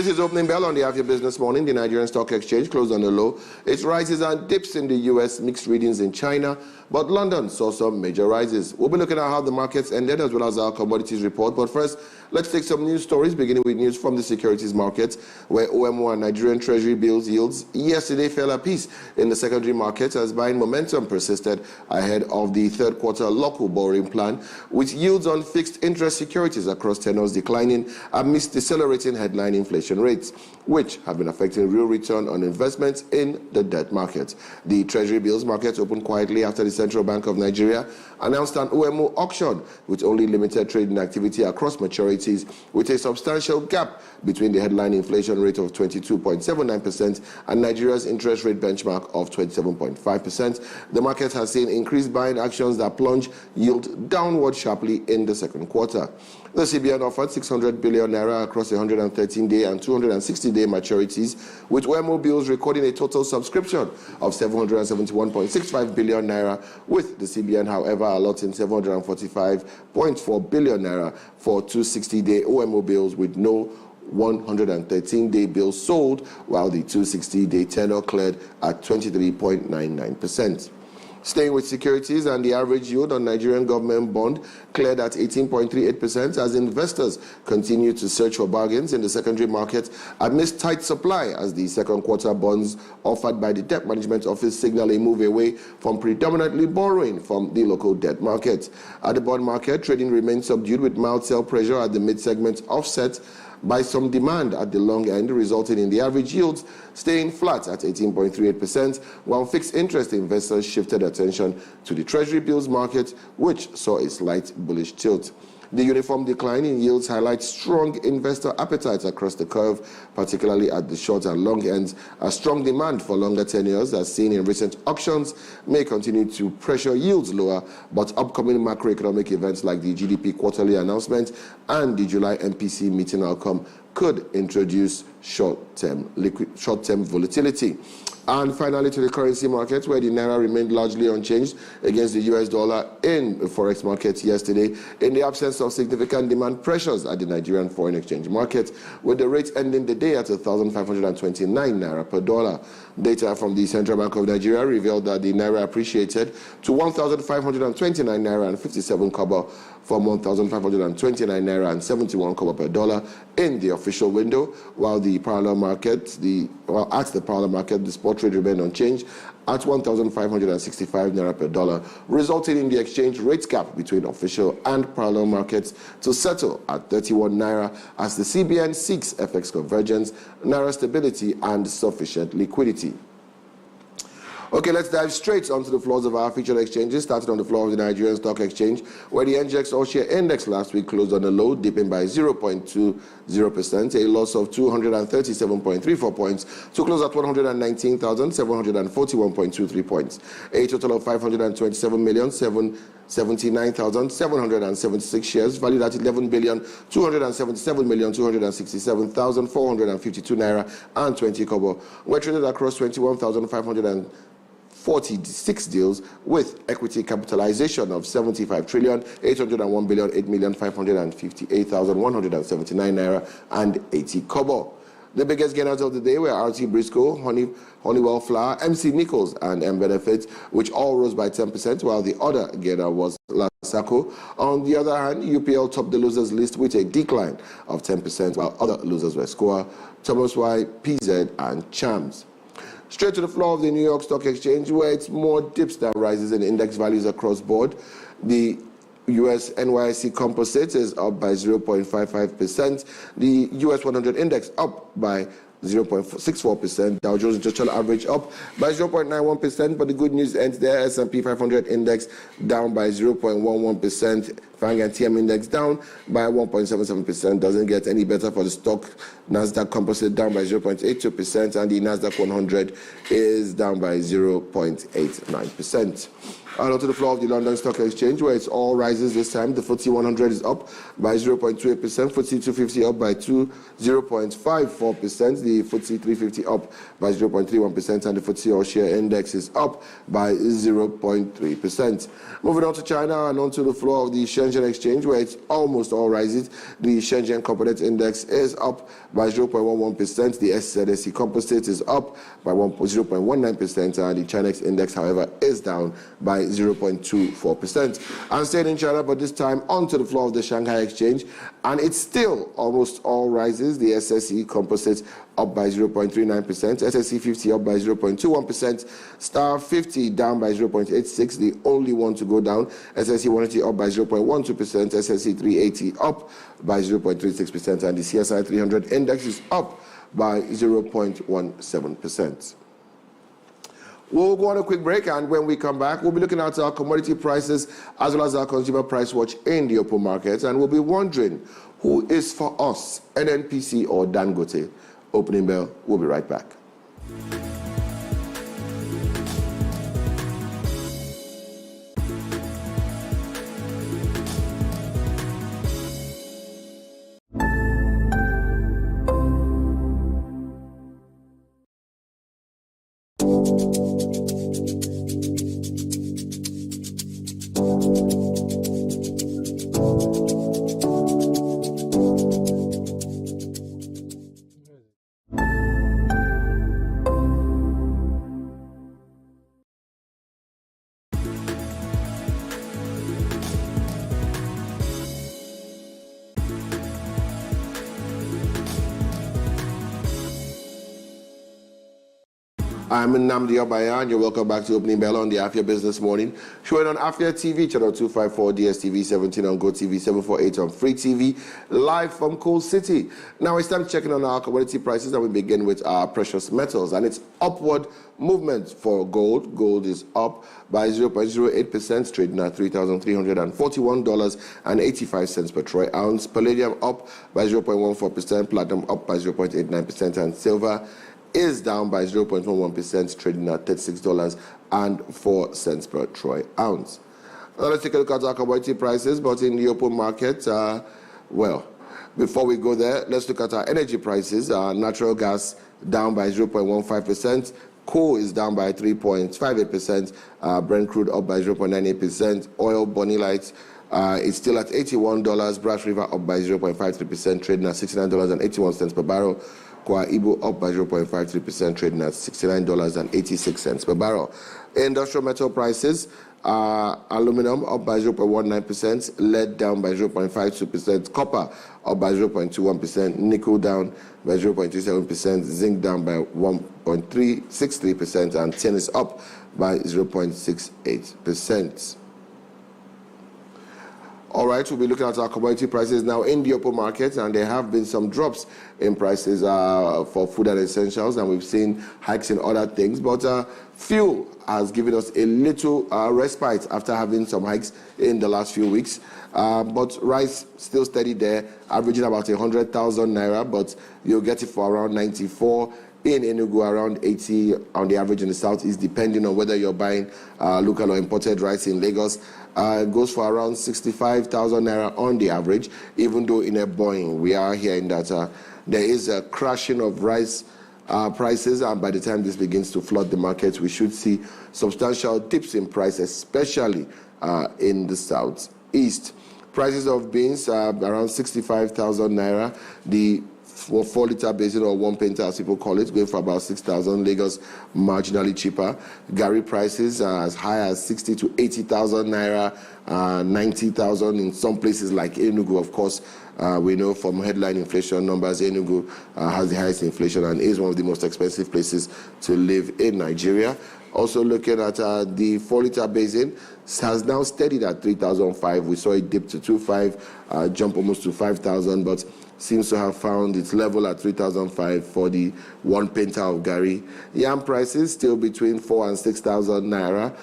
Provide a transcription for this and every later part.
This is opening bell on the Afia Business Morning. The Nigerian Stock Exchange closed on the low. It rises and dips in the U.S., mixed readings in China, but London saw some major rises. We'll be looking at how the markets ended as well as our commodities report. But first, let's take some news stories, beginning with news from the securities markets, where OMO and Nigerian Treasury bills yields yesterday fell a piece in the secondary market as buying momentum persisted ahead of the third quarter local borrowing plan, with yields on fixed interest securities across tenors declining amidst decelerating headline inflation rates, which have been affecting real return on investments in the debt market. The Treasury bills market opened quietly after the Central Bank of Nigeria announced an OMO auction with only limited trading activity across maturities, with a substantial gap between the headline inflation rate of 22.79% and Nigeria's interest rate benchmark of 27.5%. The market has seen increased buying actions that plunge yield downward sharply in the second quarter. The CBN offered 600 billion naira across 113-day and 260-day maturities, with OMO bills recording a total subscription of 771.65 billion naira, with the CBN, however, allotting 745.4 billion naira for 260-day OMO bills with no 113-day bills sold, while the 260-day tenor cleared at 23.99%. Staying with securities, and the average yield on Nigerian government bond cleared at 18.38% as investors continue to search for bargains in the secondary market amidst tight supply, as the second quarter bonds offered by the Debt Management Office signal a move away from predominantly borrowing from the local debt market. At the bond market, trading remains subdued with mild sell pressure at the mid-segment offset by some demand at the long end, resulting in the average yields staying flat at 18.38%, while fixed interest investors shifted attention to the Treasury bills market, which saw a slight bullish tilt. The uniform decline in yields highlights strong investor appetite across the curve, particularly at the short and long ends. A strong demand for longer tenures, as seen in recent auctions, may continue to pressure yields lower, but upcoming macroeconomic events like the GDP quarterly announcement and the July MPC meeting outcome could introduce short-term volatility. And finally, to the currency market, where the naira remained largely unchanged against the US dollar in the forex market yesterday, in the absence of significant demand pressures at the Nigerian foreign exchange market, with the rate ending the day at 1,529 naira per dollar. Data from the Central Bank of Nigeria revealed that the naira appreciated to 1,529 naira and 57 kobo from 1,529 naira and 71 kobo per dollar in the official window, while at the parallel market, the spot trade remained unchanged at 1,565 naira per dollar, resulting in the exchange rate gap between official and parallel markets to settle at 31 naira as the CBN seeks FX convergence, naira stability, and sufficient liquidity. Okay, let's dive straight onto the floors of our featured exchanges, starting on the floor of the Nigerian Stock Exchange, where the NGX All-Share Index last week closed on a low, dipping by 0.20%, a loss of 237.34 points, to close at 119,741.23 points. A total of 527,779,776 shares, valued at 11,277,267,452 naira and 20 kobo, were traded across 21,546 deals with equity capitalization of 75 trillion 801 billion 8,558,179 naira and 80 kobo. The biggest gainers of the day were RT Briscoe, Honeywell Flour, MC Nichols, and M Benefit, which all rose by 10%, while the other gainer was Lasako. On the other hand, UPL topped the losers list with a decline of 10%, while other losers were Scoa, Thomas Y, PZ, and Chams. Straight to the floor of the New York Stock Exchange, where it's more dips than rises in index values across board. The US NYSE Composite is up by 0.55%. The US 100 index up by 0.64%. Dow Jones Industrial Average up by 0.91%, but the good news ends there. S&P 500 index down by 0.11%. FANG and TM index down by 1.77%. Doesn't get any better for the stock. Nasdaq Composite down by 0.82%, and the Nasdaq 100 is down by 0.89%. And onto the floor of the London Stock Exchange, where it's all rises this time. The FTSE 100 is up by 0.28%, FTSE 250 up by 0.54%, the FTSE 350 up by 0.31%, and the FTSE All-Share Index is up by 0.3%. Moving on to China and onto the floor of the Shenzhen Exchange, where it's almost all rises. The Shenzhen Component Index is up by 0.11%, the SZSE Composite is up by 0.19%, and the Chinex Index, however, is down by 0.24%. I'm staying in China, but this time onto the floor of the Shanghai Exchange, and it's still almost all rises. The SSE Composite up by 0.39%, SSE 50 up by 0.21%, Star 50 down by 0.86, the only one to go down. SSE 180 up by 0.12%, SSE 380 up by 0.36%, and the CSI 300 Index is up by 0.17%. We'll go on a quick break, and when we come back, we'll be looking at our commodity prices as well as our consumer price watch in the open market, and we'll be wondering who is for us, NNPC or Dangote. Opening bell, we'll be right back. I'm Nnamdi Obanya, and you're welcome back to Opening Bell on the Afia Business Morning, showing on Afia TV, channel 254, DSTV 17 on GoTV, 748 on Free TV, live from Coal City. Now it's time checking on our commodity prices, and we begin with our precious metals, and it's upward movement for gold. Gold is up by 0.08%, trading at $3,341.85 per troy ounce. Palladium up by 0.14%, platinum up by 0.89%, and silver is down by 0.11%, trading at $36.04 per troy ounce. Now let's take a look at our commodity prices, but in the open market, well, before we go there, let's look at our energy prices. Natural gas down by 0.15%, coal is down by 3.58%, Brent crude up by 0.98%, oil Bonny Light is still at $81, Brass River up by 0.53%, trading at $69.81 per barrel. Kwa Ibo up by 0.53%, trading at $69.86 per barrel. Industrial metal prices, aluminum up by 0.19%, lead down by 0.52%, copper up by 0.21%, nickel down by 0.37%, zinc down by 1.363%, and tin is up by 0.68%. All right, we'll be looking at our commodity prices now in the open market, and there have been some drops in prices for food and essentials, and we've seen hikes in other things, but fuel has given us a little respite after having some hikes in the last few weeks. But rice still steady there, averaging about 100,000 naira, but you'll get it for around 94. In Enugu, around 80 on the average in the southeast, depending on whether you're buying local or imported rice. In Lagos, it goes for around 65,000 naira on the average, even though in Ebonyi, we are hearing that there is a crashing of rice prices, and by the time this begins to flood the market, we should see substantial dips in price, especially in the southeast. Prices of beans around 65,000 naira. The 4-liter basin, or one penta as people call it, going for about 6,000. Lagos marginally cheaper. Gari prices are as high as 60 to 80,000 naira, 90,000 in some places like Enugu. Of course, we know from headline inflation numbers, Enugu has the highest inflation and is one of the most expensive places to live in Nigeria. Also looking at the 4-liter basin, has now steadied at 3,005. We saw it dip to 2,500, jump almost to 5,000, but seems to have found its level at 3,005 for the one penta of Gari. Yam prices still between 4,000 and 6,000 naira.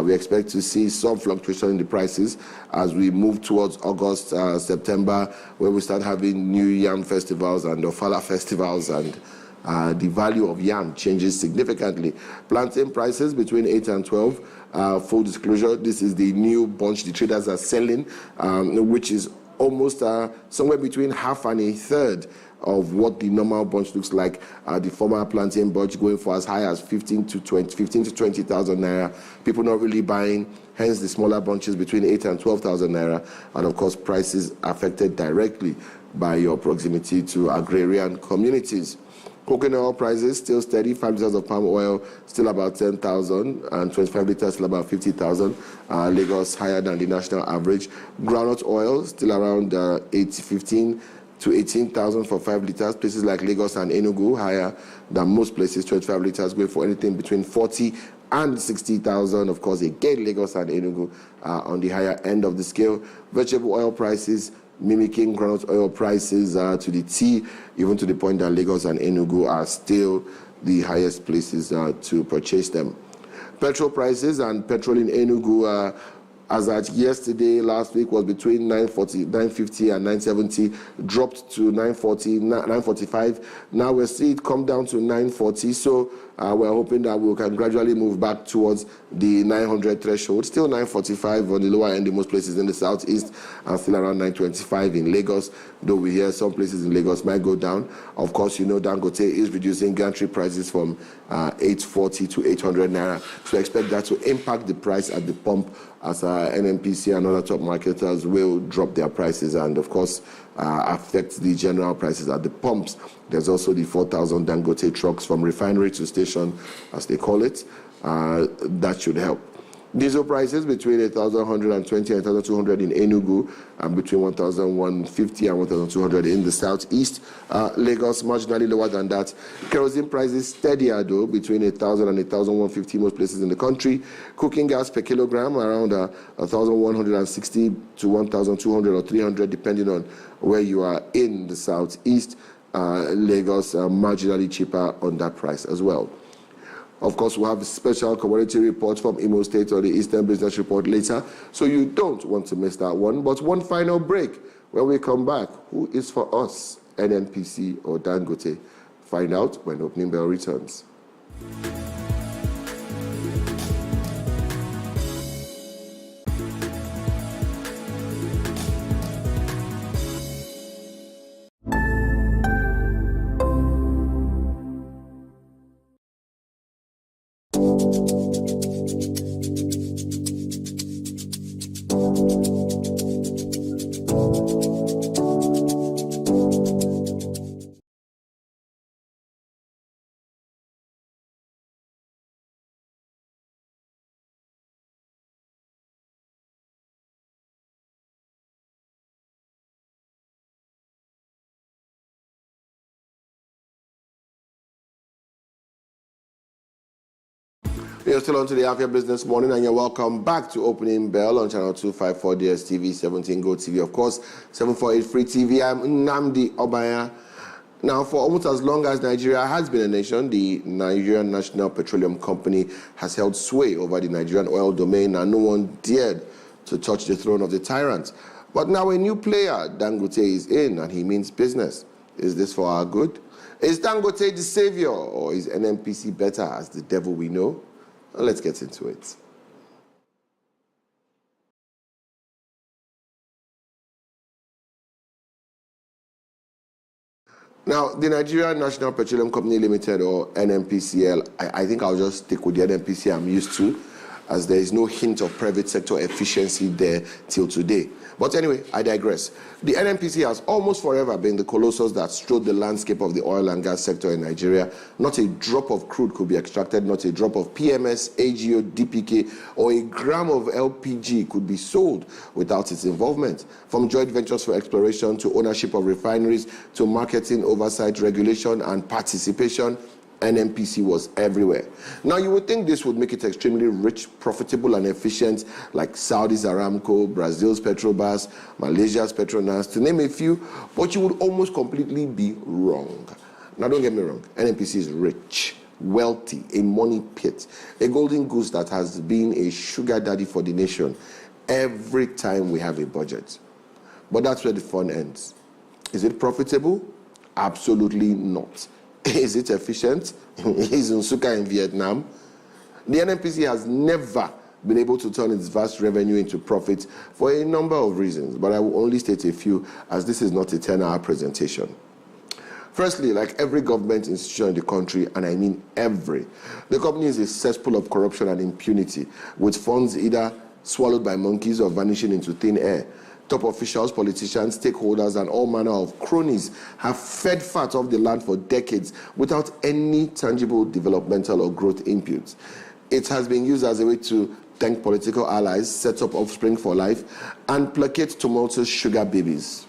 We expect to see some fluctuation in the prices as we move towards August, September, where we start having new yam festivals and Ofala festivals and the value of yam changes significantly. Plantain prices between 8 and 12. Full disclosure, this is the new bunch the traders are selling, which is almost somewhere between half and a third of what the normal bunch looks like. The former plantain bunch going for as high as 15 to 20,000 naira. People not really buying, hence the smaller bunches between 8 and 12,000 naira. And of course, prices affected directly by your proximity to agrarian communities. Coconut oil prices still steady. 5 liters of palm oil still about 10,000, and 25 liters still about 50,000. Lagos higher than the national average. Groundnut oil still around 15 to 18,000 for 5 liters. Places like Lagos and Enugu higher than most places. 25 liters going for anything between 40 and 60,000. Of course, again, Lagos and Enugu on the higher end of the scale. Vegetable oil prices mimicking groundnut oil prices to the T, even to the point that Lagos and Enugu are still the highest places to purchase them. Petrol prices and petrol in Enugu, as at yesterday, last week, was between 950 and 970, dropped to 945. Now we'll see it come down to 940. So we're hoping that we can gradually move back towards the 900 threshold. Still 945 on the lower end in most places in the southeast, and still around 925 in Lagos, though we hear some places in Lagos might go down. Of course, you know Dangote is reducing gantry prices from 840 to 800 naira. So expect that to impact the price at the pump, as NNPC and other top marketers will drop their prices and, of course, affect the general prices at the pumps. There's also the 4,000 Dangote trucks from refinery to station, as they call it. That should help. Diesel prices between 1,120 and 1,200 in Enugu, and between 1,150 and 1,200 in the southeast. Lagos marginally lower than that. Kerosene prices steadier though, between 1,000 and 1,150 most places in the country. Cooking gas per kilogram around 1,160 to 1,200 or 300, depending on where you are in the southeast. Lagos marginally cheaper on that price as well. Of course, we'll have a special commodity report from Imo State or the Eastern Business Report later, so you don't want to miss that one. But one final break. When we come back, who is for us, NNPC or Dangote? Find out when Opening Bell returns. You're still on to the Afia Business Morning, and you're welcome back to Opening Bell on channel 254 DSTV, 17 Go TV, of course, 748 Free TV. I'm Nnamdi Obanya. Now, for almost as long as Nigeria has been a nation, the Nigerian National Petroleum Company has held sway over the Nigerian oil domain, and no one dared to touch the throne of the tyrant. But now a new player, Dangote, is in, and he means business. Is this for our good? Is Dangote the savior, or is NNPC better as the devil we know? Let's get into it. Now, the Nigerian National Petroleum Company Limited, or NNPCL, I think I'll just stick with the NNPC I'm used to, as there is no hint of private sector efficiency there till today. But anyway, I digress. The NNPC has almost forever been the colossus that strode the landscape of the oil and gas sector in Nigeria. Not a drop of crude could be extracted, not a drop of PMS, AGO, DPK, or a gram of LPG could be sold without its involvement. From joint ventures for exploration to ownership of refineries to marketing, oversight, regulation, and participation, NNPC was everywhere. Now, you would think this would make it extremely rich, profitable, and efficient, like Saudi's Aramco, Brazil's Petrobras, Malaysia's Petronas, to name a few, but you would almost completely be wrong. Now, don't get me wrong, NNPC is rich, wealthy, a money pit, a golden goose that has been a sugar daddy for the nation every time we have a budget. But that's where the fun ends. Is it profitable? Absolutely not. Is it efficient? Is Nsukka in Vietnam? The NNPC has never been able to turn its vast revenue into profit for a number of reasons, but I will only state a few, as this is not a 10-hour presentation. Firstly, like every government institution in the country, and I mean every, the company is a cesspool of corruption and impunity, with funds either swallowed by monkeys or vanishing into thin air. Top officials, politicians, stakeholders, and all manner of cronies have fed fat off the land for decades without any tangible developmental or growth inputs. It has been used as a way to thank political allies, set up offspring for life, and placate tumultuous sugar babies.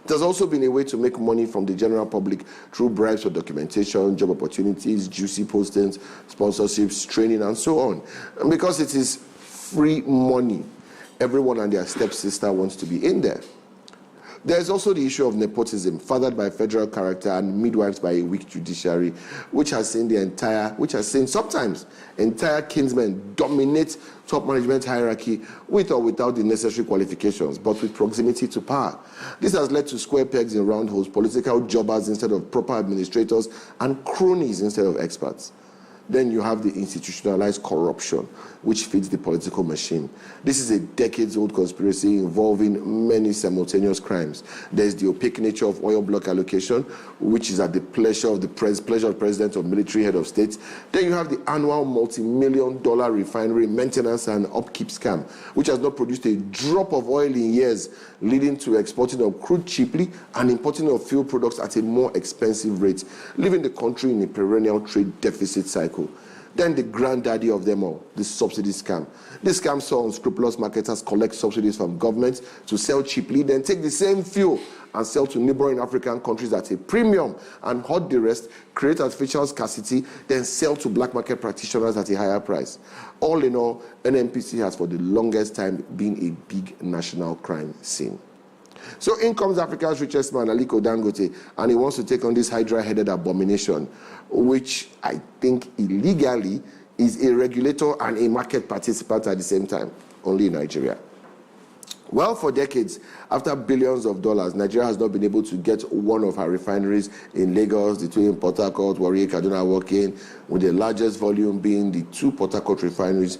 It has also been a way to make money from the general public through bribes for documentation, job opportunities, juicy postings, sponsorships, training, and so on. And because it is free money, everyone and their stepsister wants to be in there. There is also the issue of nepotism, fathered by federal character and midwives by a weak judiciary, which has seen sometimes entire kinsmen dominate top management hierarchy with or without the necessary qualifications, but with proximity to power. This has led to square pegs in round holes, political jobbers instead of proper administrators, and cronies instead of experts. Then you have the institutionalized corruption, which feeds the political machine. This is a decades-old conspiracy involving many simultaneous crimes. There's the opaque nature of oil block allocation, which is at the pleasure of the president or military head of state. Then you have the annual multi-million-dollar refinery maintenance and upkeep scam, which has not produced a drop of oil in years, leading to exporting of crude cheaply and importing of fuel products at a more expensive rate, leaving the country in a perennial trade deficit cycle. Then the granddaddy of them all, the subsidy scam. This scam saw unscrupulous marketers collect subsidies from governments to sell cheaply, then take the same fuel and sell to neighboring African countries at a premium and hoard the rest, create artificial scarcity, then sell to black market practitioners at a higher price. All in all, NNPC has for the longest time been a big national crime scene. So in comes Africa's richest man, Aliko Dangote, and he wants to take on this hydra-headed abomination, which I think illegally is a regulator and a market participant at the same time, only in Nigeria. Well, for decades, after billions of dollars, Nigeria has not been able to get one of her refineries in Lagos, the two in Port Harcourt, Warri, Kaduna working, with the largest volume being the two Port Harcourt refineries,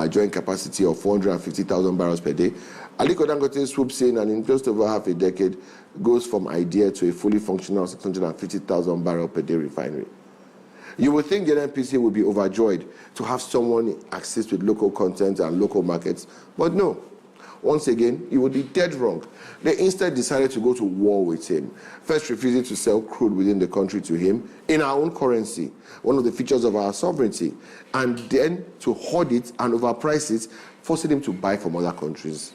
joint capacity of 450,000 barrels per day. Aliko Dangote swoops in and in just over half a decade goes from idea to a fully functional 650,000 barrel per day refinery. You would think the NNPC would be overjoyed to have someone assist with local content and local markets, but no. Once again, you would be dead wrong. They instead decided to go to war with him, first refusing to sell crude within the country to him in our own currency, one of the features of our sovereignty, and then to hoard it and overprice it, forcing him to buy from other countries.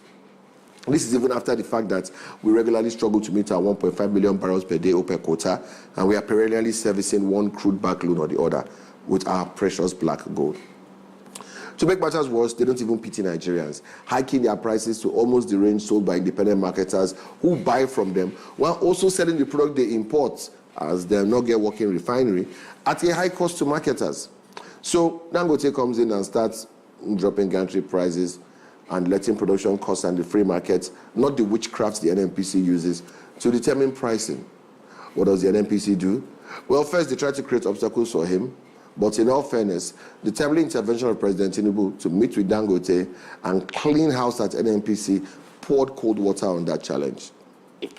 This is even after the fact that we regularly struggle to meet our 1.5 million barrels per day OPEC quota, and we are perennially servicing one crude back loan or the other with our precious black gold. To make matters worse, they don't even pity Nigerians, hiking their prices to almost the range sold by independent marketers who buy from them, while also selling the product they import, as they not get working refinery, at a high cost to marketers. So Dangote comes in and starts dropping gantry prices and letting production costs and the free market, not the witchcrafts the NNPC uses, to determine pricing. What does the NNPC do? Well, first they try to create obstacles for him, but in all fairness, the timely intervention of President Tinubu to meet with Dangote and clean house at NNPC poured cold water on that challenge.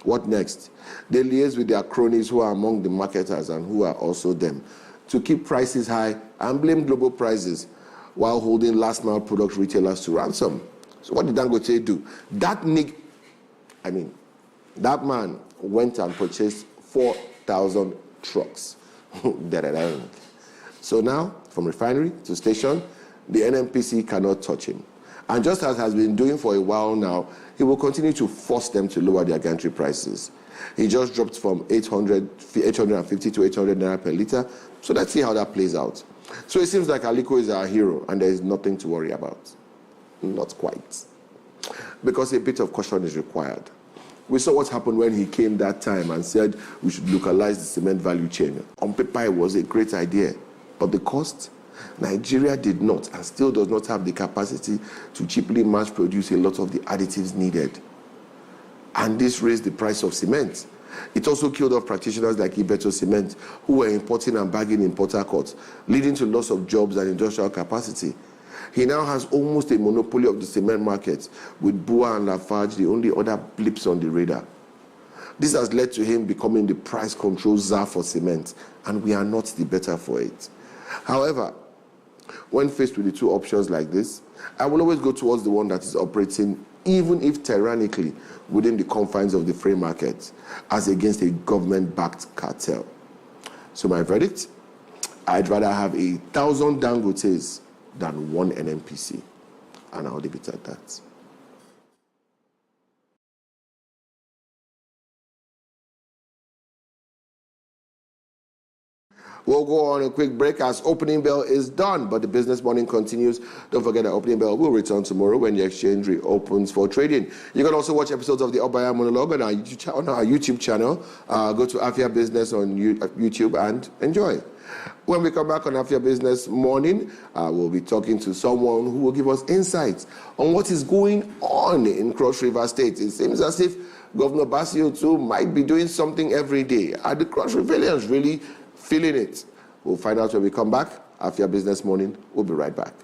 What next? They liaise with their cronies who are among the marketers and who are also them to keep prices high and blame global prices while holding last-mile product retailers to ransom. So what did Dangote do? That man went and purchased 4,000 trucks. So now, from refinery to station, the NNPC cannot touch him. And just as has been doing for a while now, he will continue to force them to lower their gantry prices. He just dropped from 850 to 800 naira per litre. So let's see how that plays out. So it seems like Aliko is our hero and there is nothing to worry about. Not quite. Because a bit of caution is required. We saw what happened when he came that time and said we should localize the cement value chain. On paper, it was a great idea. But the cost? Nigeria did not and still does not have the capacity to cheaply mass produce a lot of the additives needed. And this raised the price of cement. It also killed off practitioners like Ibeto Cement, who were importing and bagging in Port Harcourt, leading to loss of jobs and industrial capacity. He now has almost a monopoly of the cement market, with Bua and Lafarge the only other blips on the radar. This has led to him becoming the price control czar for cement, and we are not the better for it. However, when faced with the two options like this, I will always go towards the one that is operating, even if tyrannically, within the confines of the free market, as against a government-backed cartel. So my verdict? I'd rather have 1,000 Dangotes than one NNPC. And I'll leave it at that. We'll go on a quick break as opening bell is done, but the business morning continues. Don't forget that opening bell will return tomorrow when the exchange reopens for trading. You can also watch episodes of the Abia monologue on our YouTube channel. Go to Afia Business on YouTube and enjoy. When we come back on Afia Business Morning, we'll be talking to someone who will give us insights on what is going on in Cross River State. It seems as if Governor Basio too might be doing something every day. Are the Cross Riverians really feeling it? We'll find out when we come back. Afia Business Morning. We'll be right back.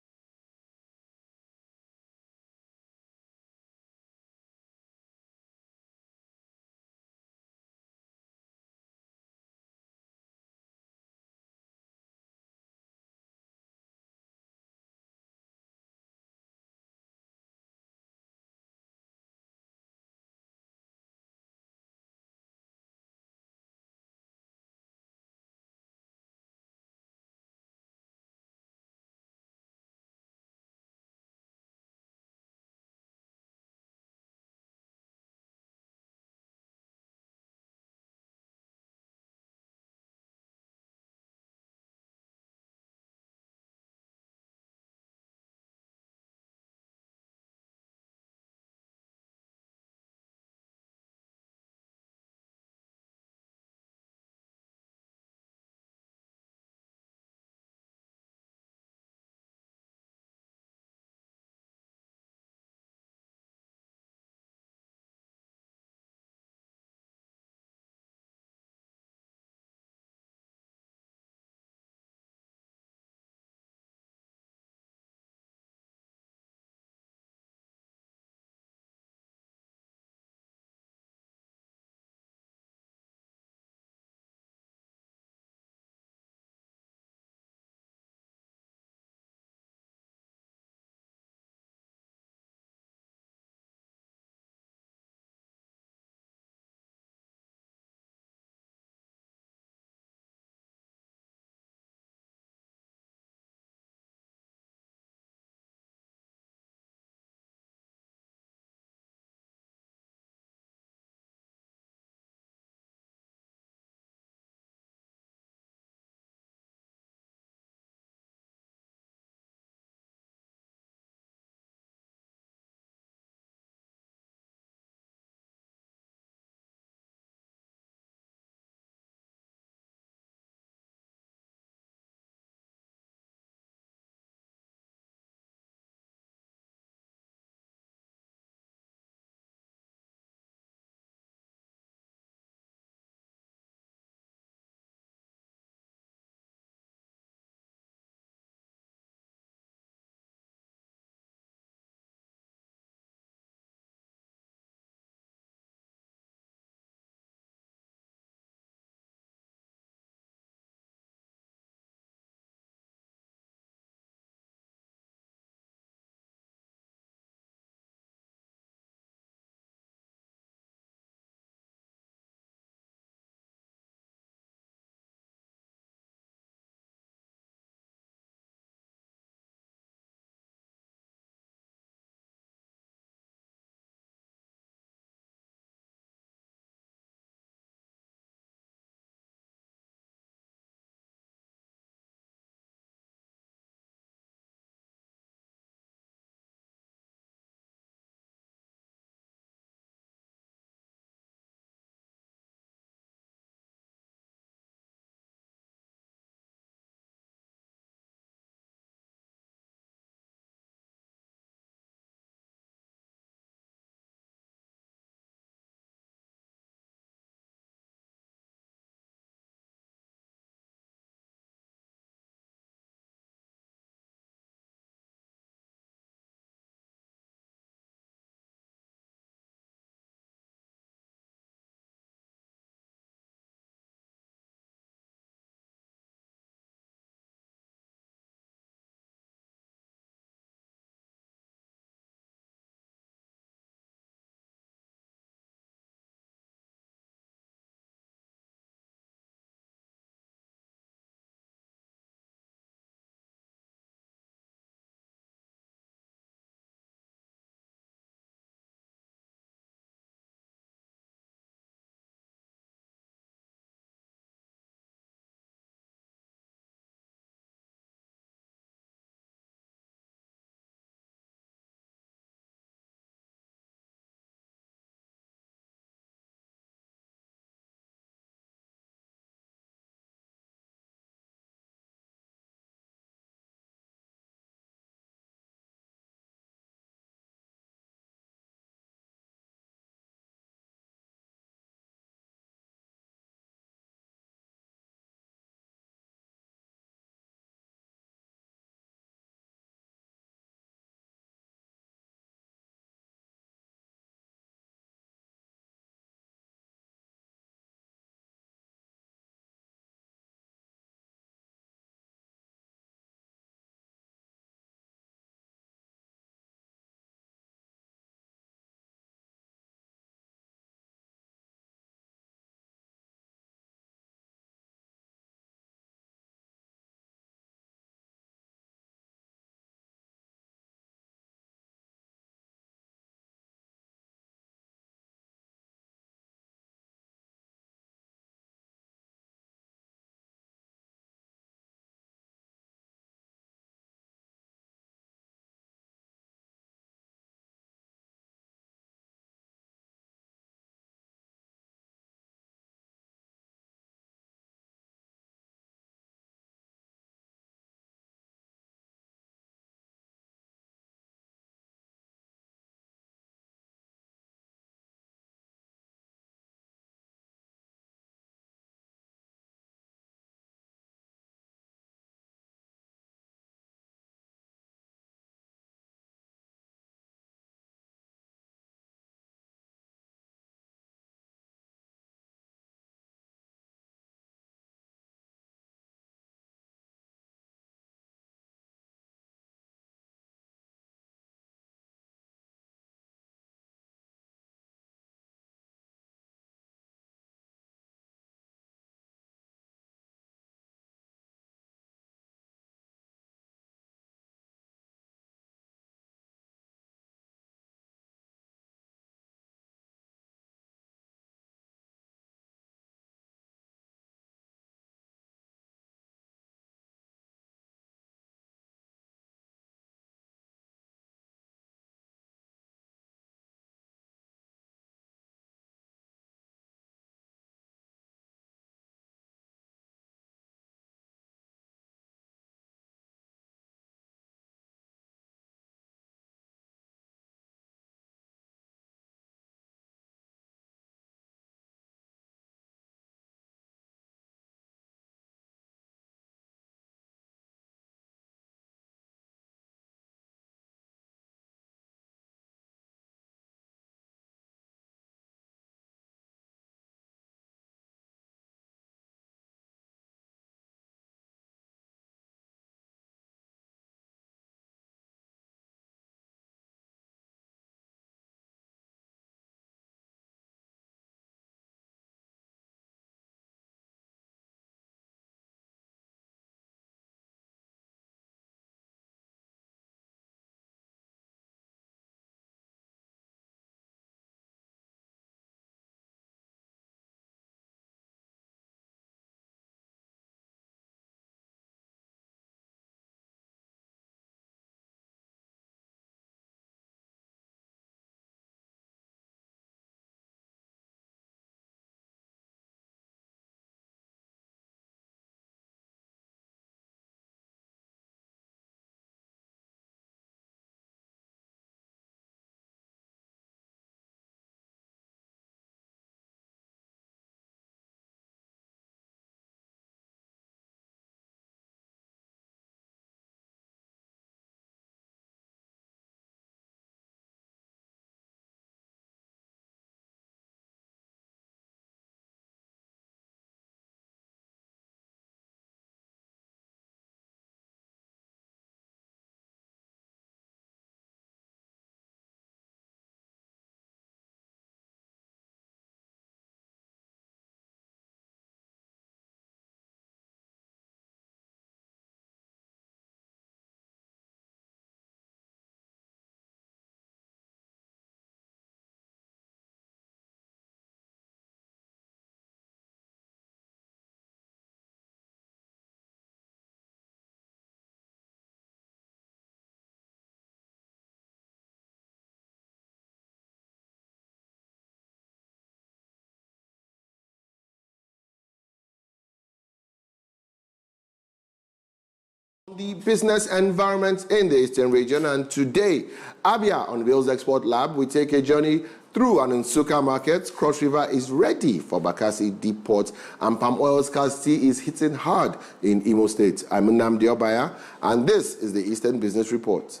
the business environment in the Eastern region, and today, Abia unveils Export Lab. We take a journey through an Nsukka market. Cross River is ready for Bakassi deep port, and palm oil scarcity is hitting hard in Imo State. I'm Nnamdi Obanya, and this is the Eastern Business Report.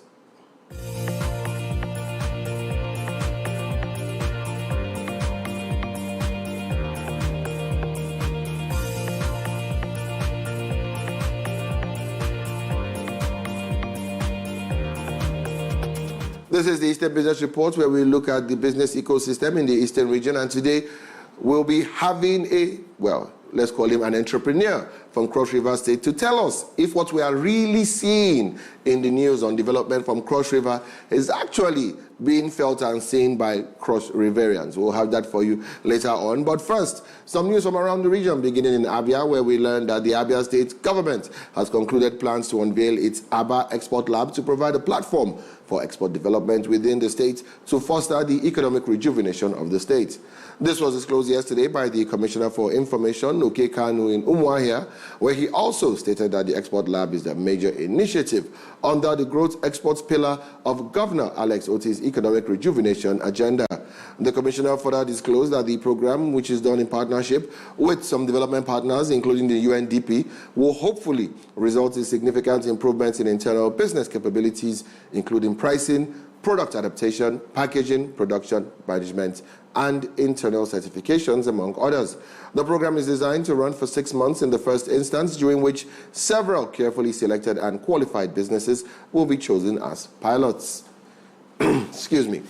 This is the Eastern Business Report, where we look at the business ecosystem in the Eastern region. And today, we'll be having let's call him an entrepreneur from Cross River State to tell us if what we are really seeing in the news on development from Cross River is actually being felt and seen by Cross Riverians. We'll have that for you later on. But first, some news from around the region, beginning in Abia, where we learned that the Abia State government has concluded plans to unveil its Abia Export Lab to provide a platform for export development within the state to foster the economic rejuvenation of the state. This was disclosed yesterday by the Commissioner for Information, Nnukka, in Onyia, where he also stated that the Export Lab is a major initiative under the Growth Exports pillar of Governor Alex Oti's economic rejuvenation agenda. The Commissioner further disclosed that the program, which is done in partnership with some development partners, including the UNDP, will hopefully result in significant improvements in internal business capabilities, including pricing, product adaptation, packaging, production, management, and internal certifications, among others. The program is designed to run for 6 months in the first instance, during which several carefully selected and qualified businesses will be chosen as pilots. Excuse me.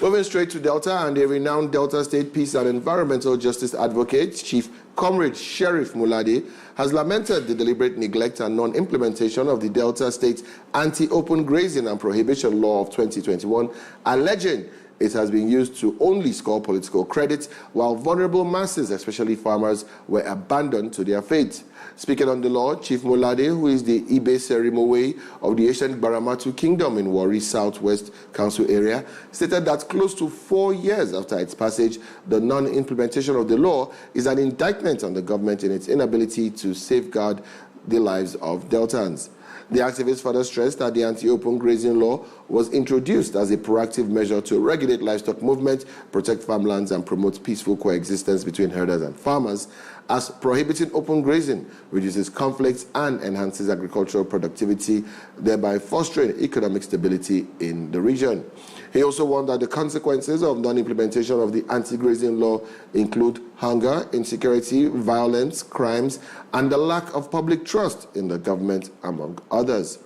Moving straight to Delta, and a renowned Delta State Peace and Environmental Justice Advocate, Chief Comrade Sheriff Mulade, has lamented the deliberate neglect and non-implementation of the Delta State Anti-Open Grazing and Prohibition Law of 2021, alleging it has been used to only score political credit, while vulnerable masses, especially farmers, were abandoned to their fate. Speaking on the law, Chief Mulade, who is the Ibe Serimowe of the ancient Baramatu Kingdom in Warri Southwest Council area, stated that close to 4 years after its passage, the non-implementation of the law is an indictment on the government in its inability to safeguard the lives of Deltans. The activists further stressed that the anti-open grazing law was introduced as a proactive measure to regulate livestock movement, protect farmlands, and promote peaceful coexistence between herders and farmers, as prohibiting open grazing reduces conflicts and enhances agricultural productivity, thereby fostering economic stability in the region. He also warned that the consequences of non-implementation of the anti-grazing law include hunger, insecurity, violence, crimes, and the lack of public trust in the government, among others.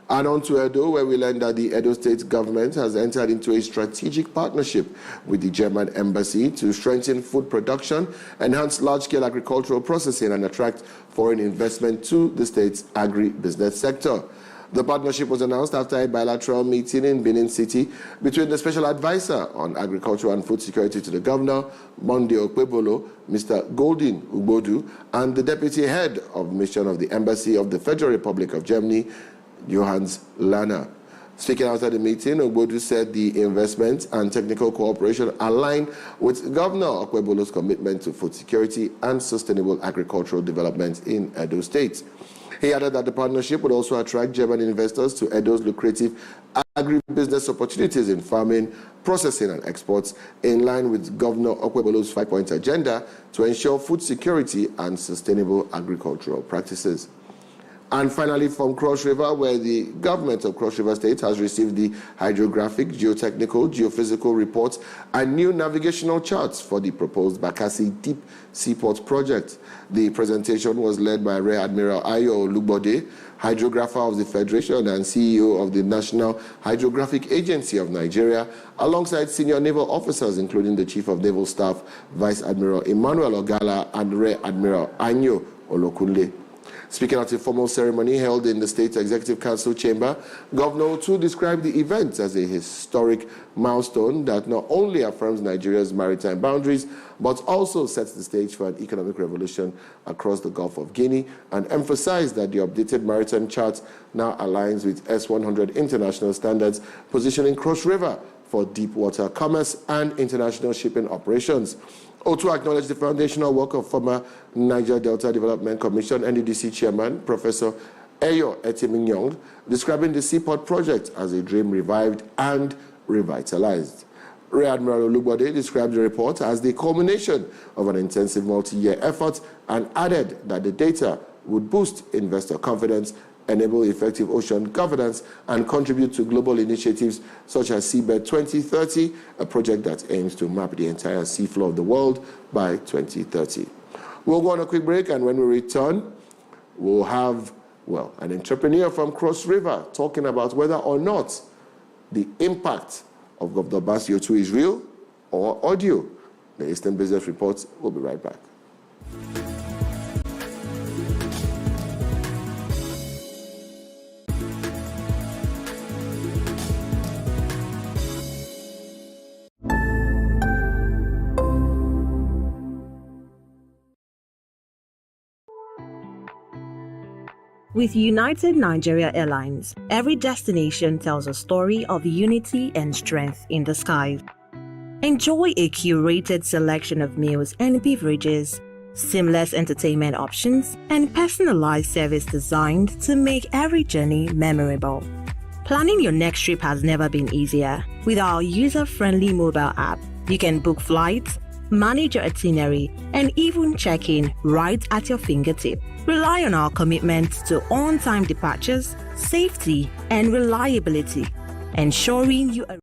And on to Edo, where we learned that the Edo State government has entered into a strategic partnership with the German embassy to strengthen food production, enhance large-scale agricultural processing, and attract foreign investment to the state's agri-business sector. The partnership was announced after a bilateral meeting in Benin City between the Special Advisor on Agriculture and Food Security to the Governor, Monday Okpebolo, Mr. Goldin Ugbodu, and the Deputy Head of Mission of the Embassy of the Federal Republic of Germany, Johannes Lahner. Speaking after the meeting, Ugbodu said the investment and technical cooperation align with Governor Okpebolo's commitment to food security and sustainable agricultural development in Edo State. He added that the partnership would also attract German investors to Edo's lucrative agribusiness opportunities in farming, processing, and exports, in line with Governor Okpebolo's 5-point agenda to ensure food security and sustainable agricultural practices. And finally, from Cross River, where the government of Cross River State has received the hydrographic, geotechnical, geophysical reports and new navigational charts for the proposed Bakassi Deep Seaport project. The presentation was led by Rear Admiral Ayo Olugbode, hydrographer of the Federation and CEO of the National Hydrographic Agency of Nigeria, alongside senior naval officers, including the Chief of Naval Staff, Vice Admiral Emmanuel Ogala, and Rear Admiral Anyo Olokunle. Speaking at a formal ceremony held in the State Executive Council chamber, Governor Otu described the event as a historic milestone that not only affirms Nigeria's maritime boundaries, but also sets the stage for an economic revolution across the Gulf of Guinea, and emphasized that the updated maritime chart now aligns with S100 international standards, positioning Cross River for deep water commerce and international shipping operations. Otu acknowledged the foundational work of former Niger Delta Development Commission NDDC Chairman Professor Eyo Etiminyong, describing the seaport project as a dream revived and revitalized. Rear Admiral Olugbode described the report as the culmination of an intensive multi-year effort and added that the data would boost investor confidence, enable effective ocean governance, and contribute to global initiatives such as Seabed 2030, a project that aims to map the entire seafloor of the world by 2030. We'll go on a quick break, and when we return, we'll have, well, an entrepreneur from Cross River talking about whether or not the impact of Governor Basio 2 is real or audio. The Eastern Business Report will be right back. With United Nigeria Airlines, every destination tells a story of unity and strength in the skies. Enjoy a curated selection of meals and beverages, seamless entertainment options, and personalized service designed to make every journey memorable. Planning your next trip has never been easier. With our user-friendly mobile app, you can book flights, manage your itinerary, and even check in right at your fingertip. Rely on our commitment to on-time departures, safety, and reliability, ensuring you arrive.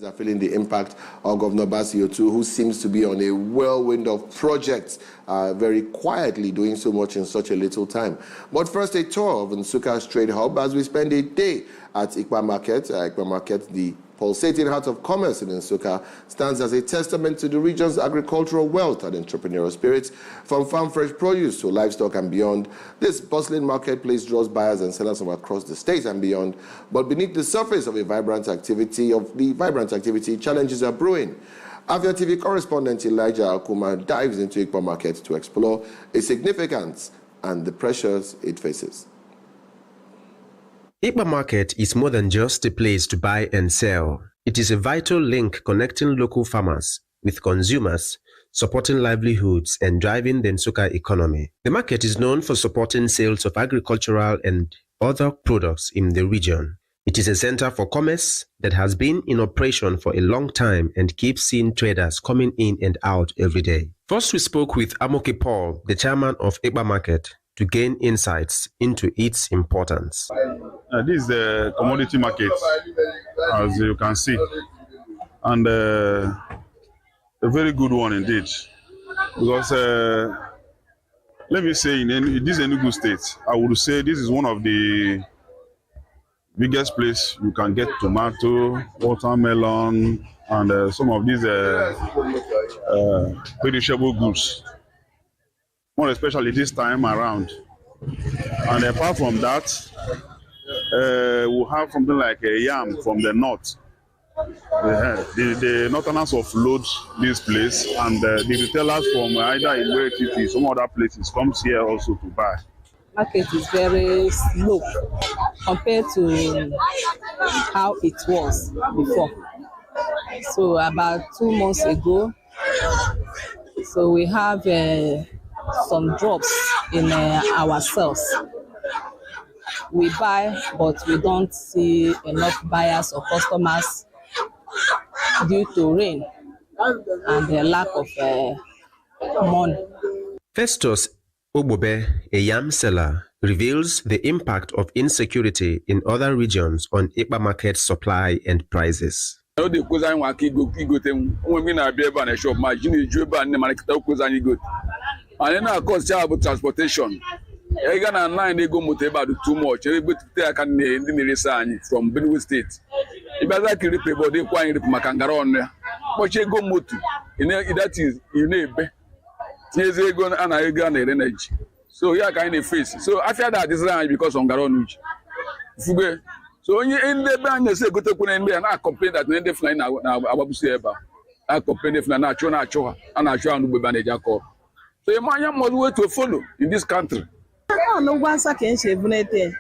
Are feeling the impact of Governor Basio too, who seems to be on a whirlwind of projects, very quietly doing so much in such a little time. But first, a tour of Nsukka's trade hub as we spend a day at Ikpa Market. Ikpa Market, the pulsating heart of commerce in Nsukka, stands as a testament to the region's agricultural wealth and entrepreneurial spirit. From farm fresh produce to livestock and beyond, this bustling marketplace draws buyers and sellers from across the state and beyond. But beneath the surface of the vibrant activity, challenges are brewing. Afia TV correspondent Elijah Akuma dives into Ikpa market to explore its significance and the pressures it faces. Ikpa market is more than just a place to buy and sell. It is a vital link connecting local farmers with consumers, supporting livelihoods and driving the Nsukka economy. The market is known for supporting sales of agricultural and other products in the region. It is a center for commerce that has been in operation for a long time and keeps seeing traders coming in and out every day. First, we spoke with Amoke Paul, the chairman of Ikpa market, to gain insights into its importance. This is the commodity market, as you can see, and a very good one indeed. Because let me say, in this Enugu state, I would say this is one of the biggest place you can get tomato, watermelon, and some of these perishable goods. More especially this time around. And apart from that, we'll have something like a yam from the north. The northerners offload this place, and the retailers from either in some other places comes here also to buy. Market is very slow compared to how it was before. So about 2 months ago, so we have some drops in our sales. We buy, but we don't see enough buyers or customers due to rain and the lack of money. Festus Ogbobe, a yam seller, reveals the impact of insecurity in other regions on Ikpa market supply and prices. And then, of course, about transportation. I got a 9 day go about too much. I can from Benue State. If I like to repay, but they quite Macangaron. But you go motu. That is, you know, yes, they go and I got energy. So, yeah, kind of face. So, I feel that this is because on Garon. So, in the band, they say, go to Kunan and I complain that when they fly now, I complain if not, and I show Jacob. So you might have more way to follow in this country. No one can shave it.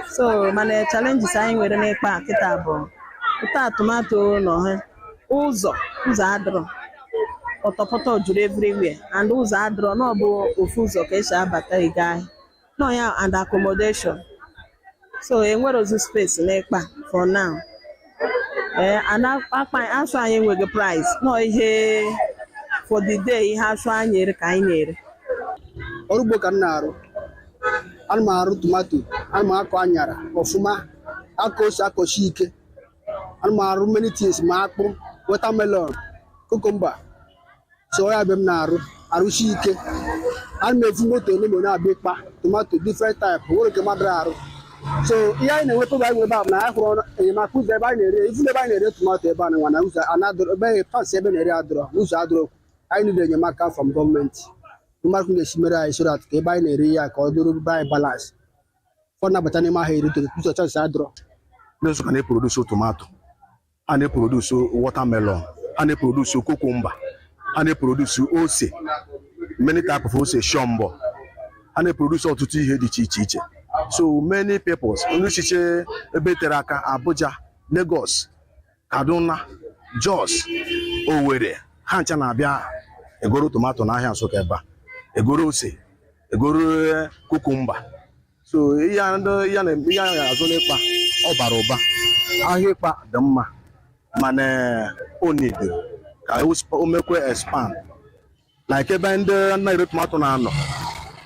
So my challenge is saying with an Ikpa kitabo. Without tomato no uzo adro. Otopoto jure everywhere. And uzo adro no bo ufuzo kesha battery guy. No yeah and accommodation. So where is the space in Ikpa for now? And I find with the price. No, he for the day he has one year kind. Orubo Canaro, Almaru tomato, Alma Quanyara, Ofuma, Ako Shike, Almaru many things, Marco, watermelon, cucumber, soya bemnaro, Arushike, Almefumo Limona Bipa, tomato, different type, work Madraro. So, yeah, in a way to buy about now, I put the binary, if you buy a tomato, one, another, by past 7 area, who's adro. I need a marker from government. To mark the Shimera so that they buy an area called buy balance. For Nabatanima, he to the church adro. Those can produce tomato, and they produce watermelon, and they produce cucumber, and they produce ose, many types of ose, shombo, and they produce all to tea heady chiche. So many peoples, Oluchiche, Ebeteraka, Abuja, Lagos, Kaduna, Jos, Owerri, Hanchana Abia, Egoro tomato na ahịa Nsukka ebe a, Egoro ose, Egoro cucumber. So ya azụ n'Ikpa ọ bara ụba. Ahịa Ikpa dị mma mana o need ka o mekwe expand. Like ebe ndị na-ere tomato na-anọ,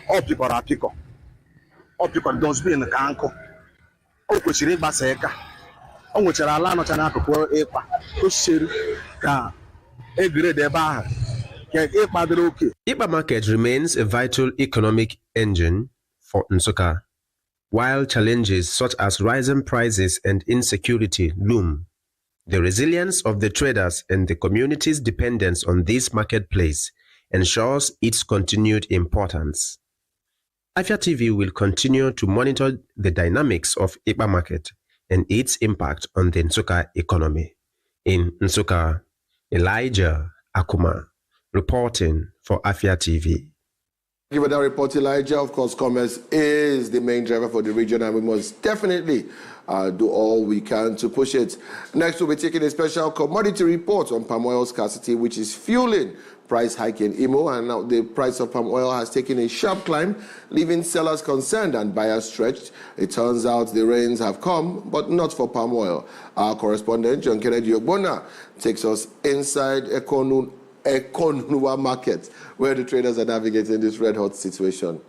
ọ pịkọrọ apịkọ. Ọ pịkọrọ dustbin ka nkụ. O kwesịrị ịgbasa aka. O nwechara ala anọcha n'akụkụ Ikpa. O siri ka grade ebe ahụ. Ikpa market remains a vital economic engine for Nsukka. while challenges such as rising prices and insecurity loom. The resilience of the traders and the community's dependence on this marketplace ensures its continued importance. Afia TV will continue to monitor the dynamics of Ipa market and its impact on the Nsukka economy. In Nsukka, Elijah Akuma, reporting for Afia TV. Given that report, Elijah, of course, commerce is the main driver for the region, and we must definitely do all we can to push it. Next, we'll be taking a special commodity report on palm oil scarcity, which is fueling price hike in Imo, and now the price of palm oil has taken a sharp climb, leaving sellers concerned and buyers stretched. It turns out the rains have come, but not for palm oil. Our correspondent, Nnamdi Obanya, takes us inside Ekonua market, where the traders are navigating this red-hot situation.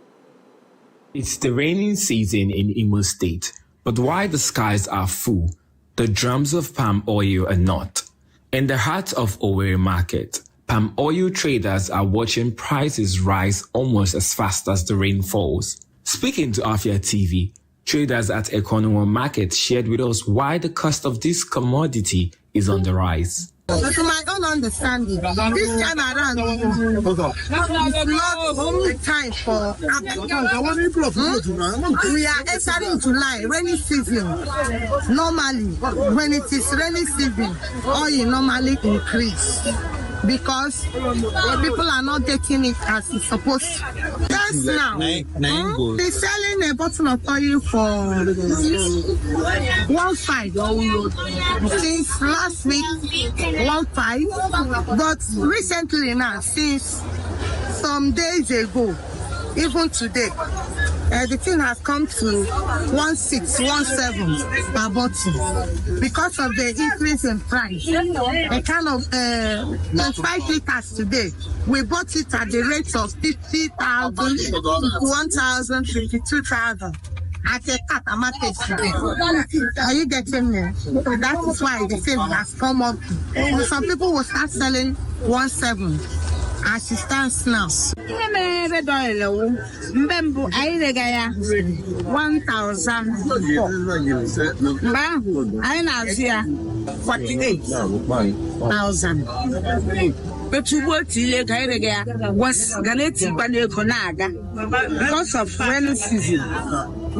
It's the raining season in Imo State, but while the skies are full, the drums of palm oil are not. In the heart of Owerri market, palm oil traders are watching prices rise almost as fast as the rain falls. Speaking to Afia TV, traders at Ekonua market shared with us why the cost of this commodity is on the rise. To my own understanding, this time around, it's not the time for we are entering July, rainy season. Normally, when it is rainy season, oil normally increase because people are not taking it as it's supposed to. Just now, they're selling a bottle of oil for 1.5 since last week. 1.5, but recently now, since some days ago, even today, the thing has come to 1.617 per bottle because of the increase in price. A kind of 5 liters today, we bought it at the rate of 50,000, 1,000, 52,000. At a market today. Are you getting me? That is why the thing has come up. Some people will start selling 1.7 as it stands now. 1,048,000. Because of rainy season,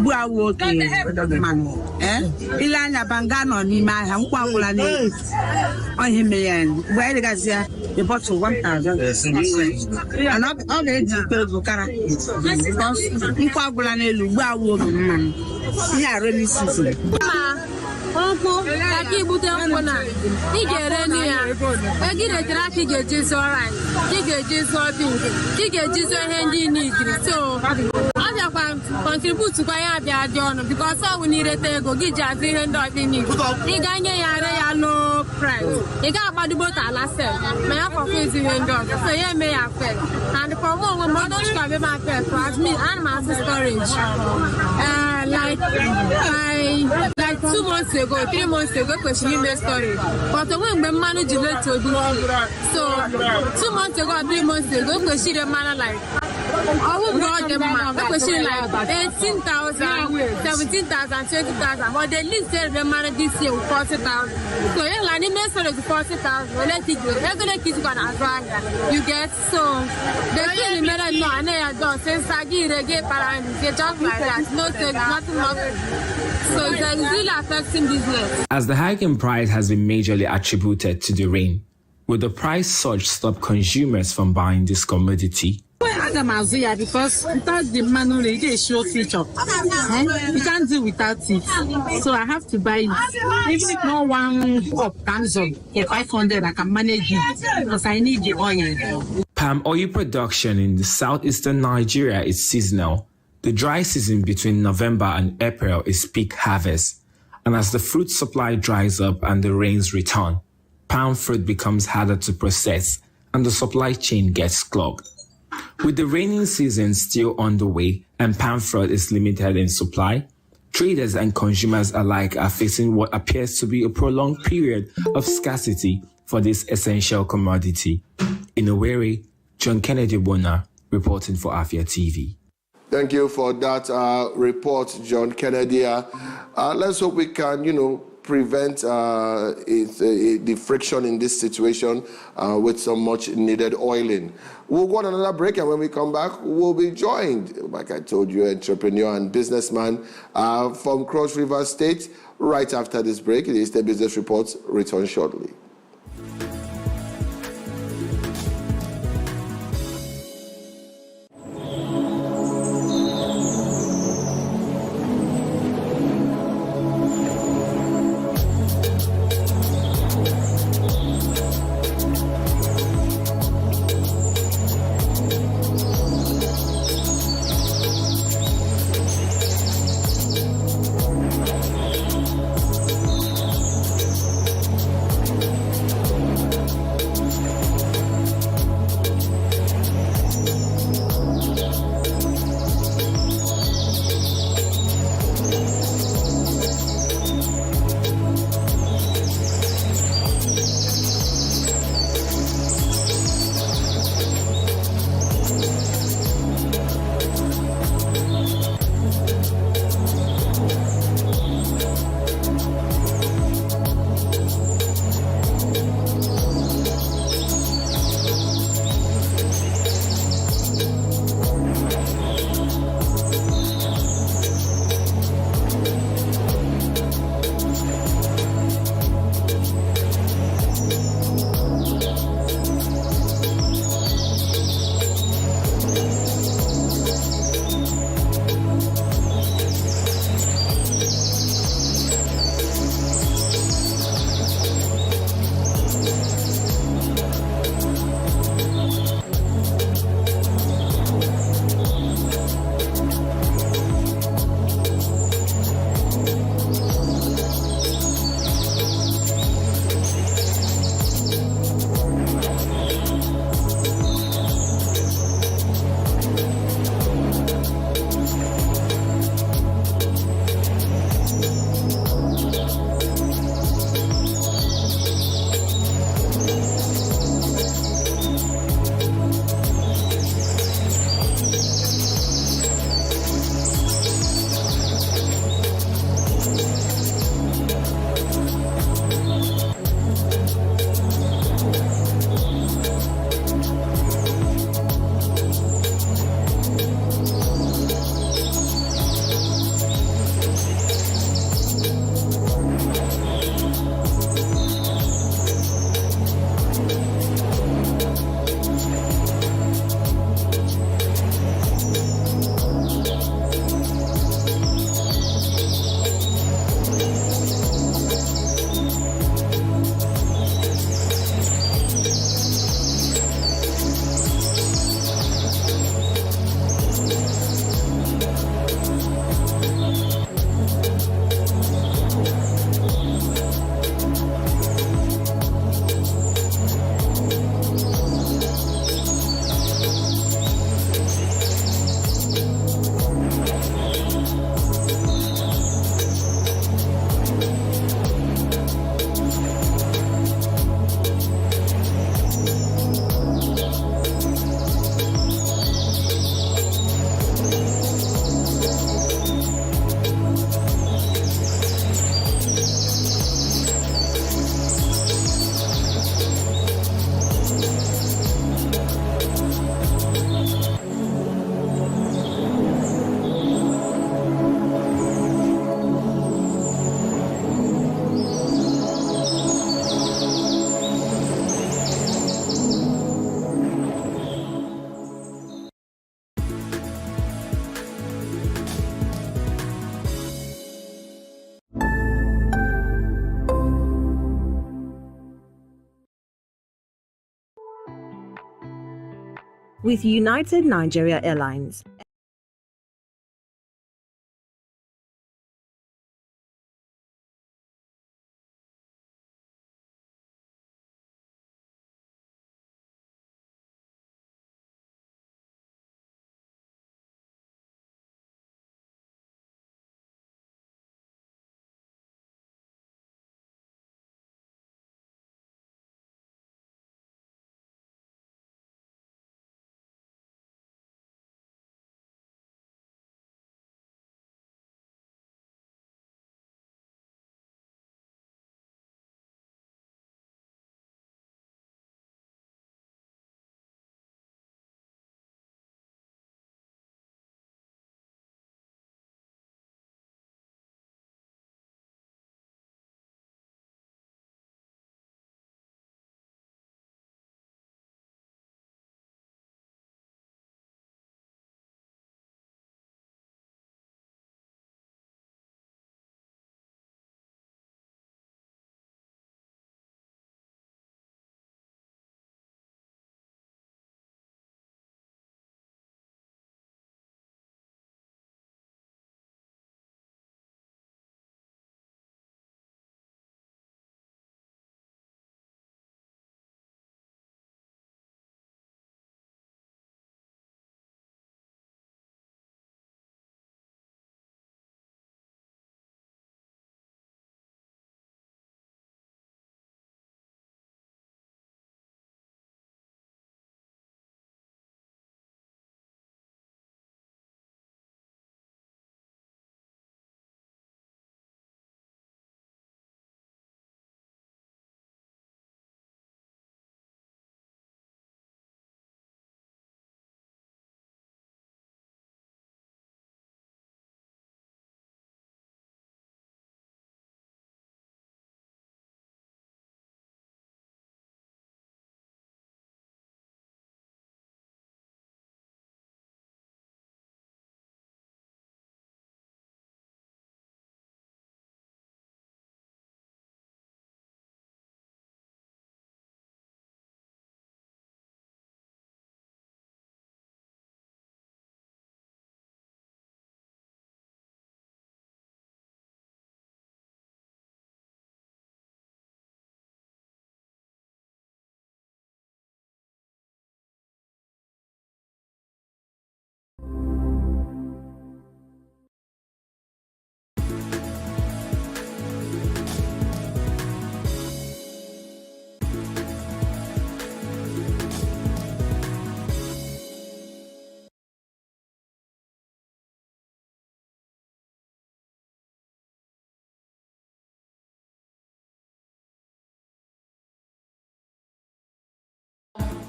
we are working. Ilanya Bangano ni ma hankwa ni ohimian. Where the guys here, they bought 1,000. And all the people cara. Because nkwa ni lu we are working. Here rainy season. Uncle, I keep putting on a Nigeria. I get a track, you get this all right. You get this all things. You get this handy need. So, I have contribute to Abia John because all we need to go get your $300 in it. You got a low price. You got about the boat last year. May I for $300. So, yeah, may I fail. And for more, we don't have my fair for me and my storage. Like 2 months ago, 3 months ago, question in the story. But when we managed to do so 2 months ago, 3 months ago, question the man like I will brought them question like 18,000, 17,000, 20,000. But the least the man this year 40,000. So yeah, like the message is 40,000. Let it go. They're gonna keep on as well. You get so the thing matter no, and I don't since I get paralysis, they just like that. No, nothing more. So it's really affecting business. As the hike in price has been majorly attributed to the rain, will the price surge stop consumers from buying this commodity? Because without the manual, it is show feature. You can't do without it. So I have to buy it. Even if no one up comes up, if 500, I can manage it because I need the oil. Palm oil production in the southeastern Nigeria is seasonal. The dry season between November and April is peak harvest. And as the fruit supply dries up and the rains return, palm fruit becomes harder to process and the supply chain gets clogged. With the rainy season still on the way and palm fruit is limited in supply, traders and consumers alike are facing what appears to be a prolonged period of scarcity for this essential commodity. In Owerri, John Kennedy Bona reporting for Afia TV. Thank you for that report, John Kennedy. Let's hope we can, prevent the friction in this situation with some much needed oiling. We'll go on another break, and when we come back, we'll be joined, like I told you, entrepreneur and businessman from Cross River State. Right after this break, the Eastern Business Reports return shortly. with United Nigeria Airlines.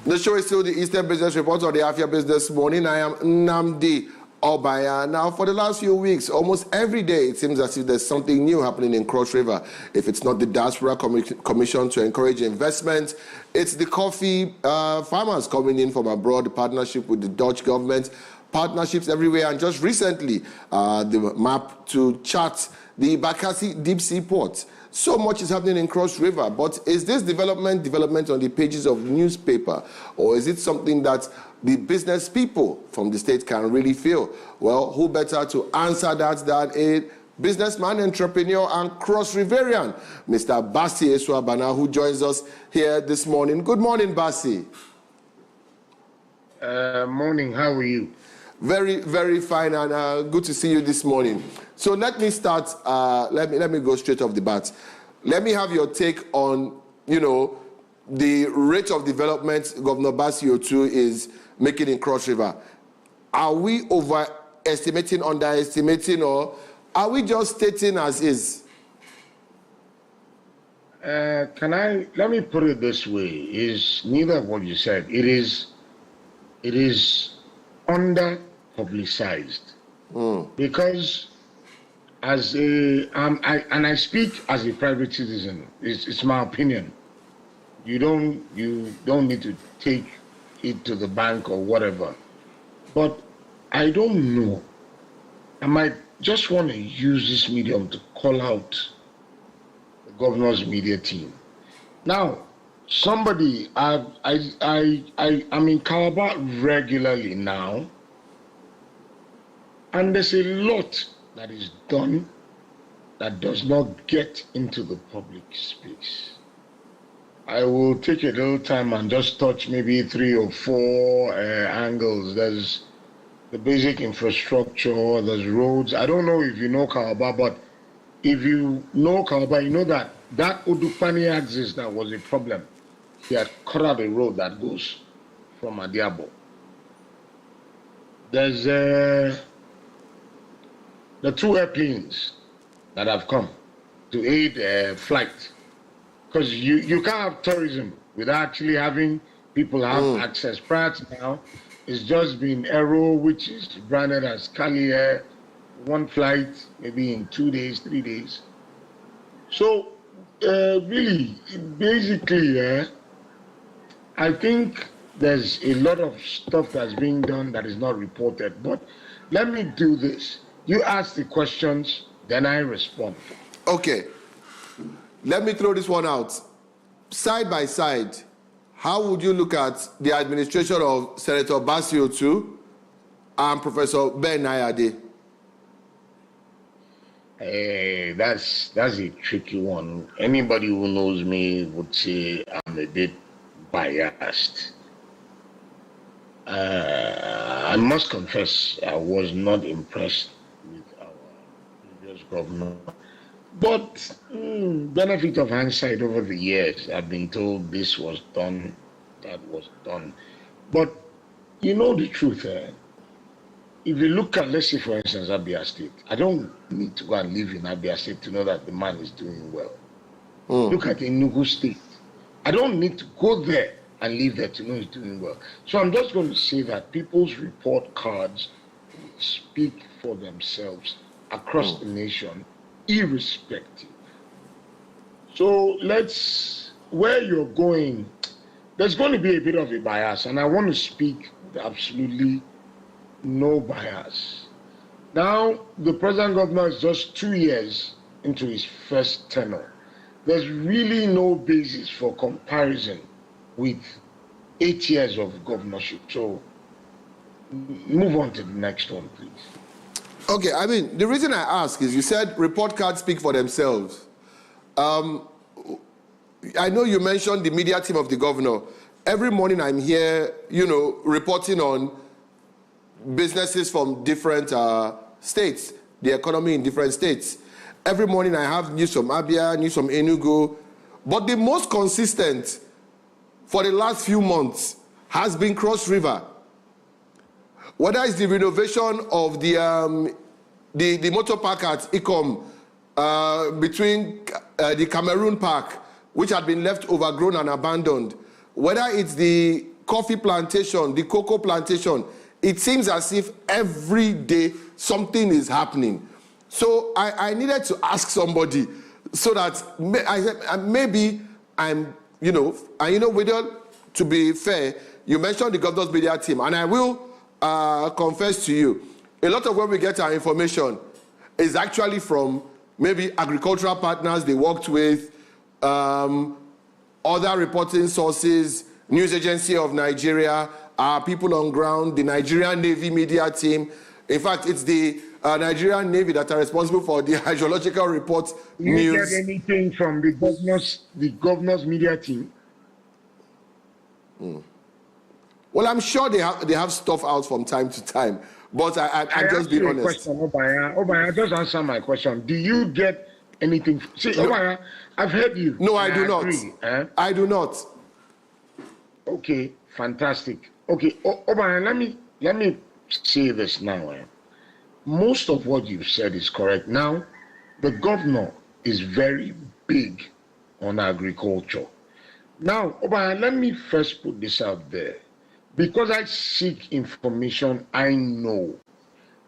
The show is still the Eastern Business Report on the Afia Business Morning. I am Nnamdi Obanya. Now, for the last few weeks, almost every day, it seems as if there's something new happening in Cross River. If it's not the Diaspora Commission to encourage investment, it's the coffee farmers coming in from abroad, the partnership with the Dutch government, partnerships everywhere, and just recently, the map to chart the Bakassi deep sea port. So much is happening in Cross River, but is this development on the pages of newspaper, or is it something that the business people from the state can really feel? Well, who better to answer that than a businessman, entrepreneur, and Cross Riverian, Mr. Basi Eswabana, who joins us here this morning. Good morning, Basi. Morning, how are you? Very, very fine, and good to see you this morning. So let me start, let me go straight off the bat. Let me have your take on, the rate of development Governor Basi Otu is making in Cross River. Are we overestimating, underestimating, or are we just stating as is? Let me put it this way, is neither of what you said. It is under publicized because as I speak as a private citizen, it's my opinion. You don't need to take it to the bank or whatever, but I don't know. I might just want to use this medium to call out the governor's media team. Now, somebody, I'm in Calabar regularly now, and there's a lot that is done that does not get into the public space. I will take a little time and just touch maybe 3 or 4 angles. There's the basic infrastructure, there's roads. I don't know if you know Calabar, but if you know Calabar, you know that Odupani axis that was a problem. He had cut out a road that goes from Adiabo. There's the 2 airplanes that have come to aid flight. Because you can't have tourism without actually having people have access. Prior to now, it's just been Aero, which is branded as Cali Air, 1 flight, maybe in 2 days, 3 days. So, really, basically, I think there's a lot of stuff that's being done that is not reported. But let me do this. You ask the questions, then I respond. Okay. Let me throw this one out. Side by side, how would you look at the administration of Senator Basi Otu and Professor Ben Nayade? That's a tricky one. Anybody who knows me would say I'm a bit biased. I must confess I was not impressed with our previous governor. But benefit of hindsight over the years, I've been told this was done, that was done. But you know the truth, if you look at, let's say for instance, Abia State, I don't need to go and live in Abia State to know that the man is doing well. Look at Enugu State. I don't need to go there and live there to know he's doing well. So I'm just going to say that people's report cards speak for themselves across the nation, irrespective. So where you're going, there's going to be a bit of a bias, and I want to speak with absolutely no bias. Now, the present governor is just 2 years into his first tenure. There's really no basis for comparison with 8 years of governorship. So move on to the next one, please. Okay, I mean, the reason I ask is you said report cards speak for themselves. I know you mentioned the media team of the governor. Every morning I'm here, reporting on businesses from different states, the economy in different states. Every morning I have news from Abia, news from Enugu. But the most consistent for the last few months has been Cross River. Whether it's the renovation of the motor park at Ikom between the Cameroon Park, which had been left overgrown and abandoned, whether it's the coffee plantation, the cocoa plantation, it seems as if every day something is happening. So I needed to ask somebody so that maybe I'm, to be fair, you mentioned the governor's media team, and I will confess to you, a lot of when we get our information is actually from maybe agricultural partners they worked with, other reporting sources, News Agency of Nigeria, people on ground, the Nigerian Navy media team. In fact, it's the Nigerian Navy that are responsible for the hydrological report news. You get anything from the governor's media team? Well, I'm sure they have stuff out from time to time, but I'm just being honest. Question, Obanya, just answer my question. Do you get anything? See, Obanya, I've heard you. No, I do not. I do not. Okay, fantastic. Okay, Obanya, let me say this now. Most of what you've said is correct. Now, the governor is very big on agriculture. Now, Obanya, let me first put this out there. Because I seek information, I know.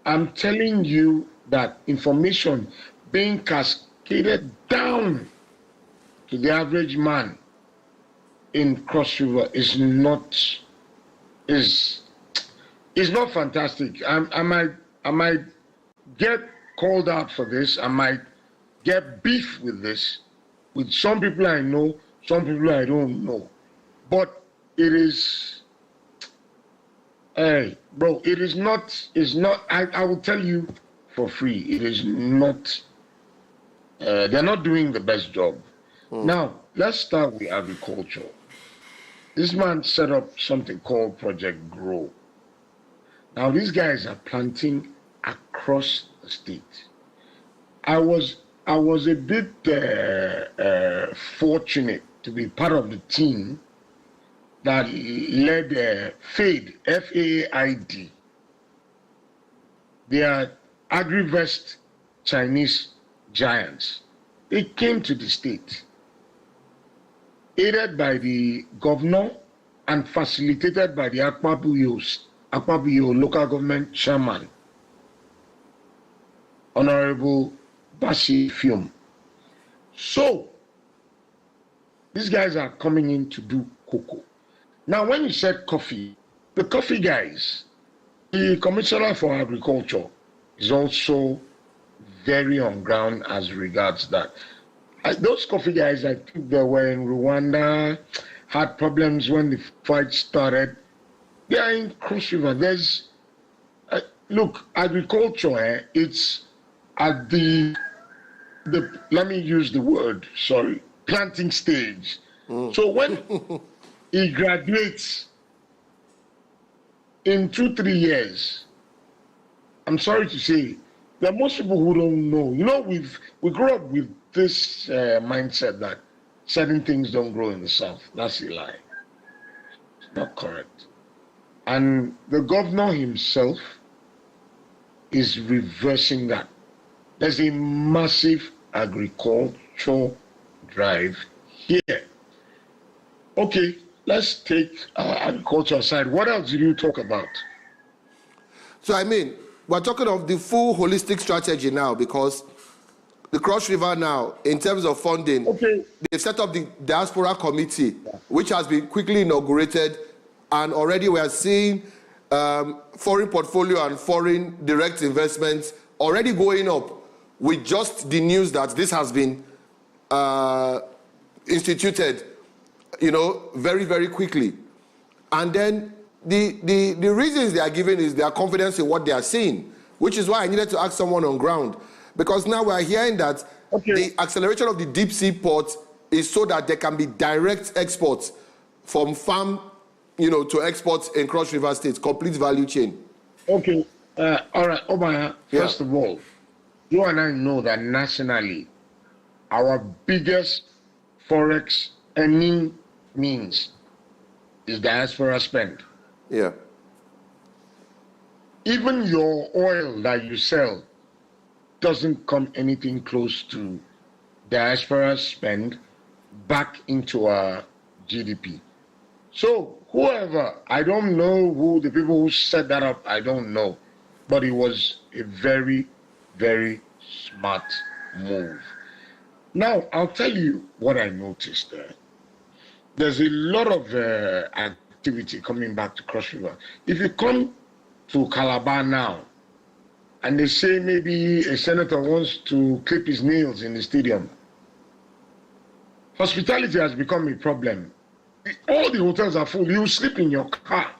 I'm telling you that information being cascaded down to the average man in Cross River is not fantastic. I might get called out for this. I might get beef with this, with some people I know, some people I don't know. But it is, hey, bro, it's not, I will tell you for free, it is not, they're not doing the best job. Now, let's start with agriculture. This man set up something called Project Grow. Now, these guys are planting across the state. I was a bit fortunate to be part of the team that led FAID, F-A-I-D. They are agri-vest Chinese giants. They came to the state, aided by the governor and facilitated by the Akpabuyo local government chairman, Honorable Basi Fium. So, these guys are coming in to do cocoa. Now, when you said coffee, the coffee guys, the Commissioner for Agriculture is also very on ground as regards that. Those coffee guys, I think they were in Rwanda, had problems when the fight started. They are in Cross River. There's, look, agriculture, it's at the, let me use the word, sorry, planting stage. So when he graduates in 2-3 years, I'm sorry to say, there are most people who don't know. You know, we grew up with this mindset that certain things don't grow in the South. That's a lie. It's not correct. And the governor himself is reversing that. There's a massive agricultural drive here. Okay, let's take agriculture aside. What else did you talk about? So, I mean, we're talking of the full holistic strategy now, because the Cross River now, in terms of funding, they've set up the Diaspora Committee, which has been quickly inaugurated, and already we are seeing foreign portfolio and foreign direct investments already going up with just the news that this has been instituted, very, very quickly. And then the reasons they are giving is their confidence in what they are seeing, which is why I needed to ask someone on ground. Because now we are hearing that the acceleration of the deep sea port is so that there can be direct exports from farm, to exports in Cross River State, complete value chain. Okay, all right, Obanya, first of all, you and I know that nationally, our biggest forex earning means is diaspora spend. Yeah. Even your oil that you sell doesn't come anything close to diaspora spend back into our GDP. So whoever, I don't know who the people who set that up, I don't know. But it was a very, very smart move. Now, I'll tell you what I noticed there. There's a lot of activity coming back to Cross River. If you come to Calabar now, and they say maybe a senator wants to clip his nails in the stadium, hospitality has become a problem. All the hotels are full. You sleep in your car.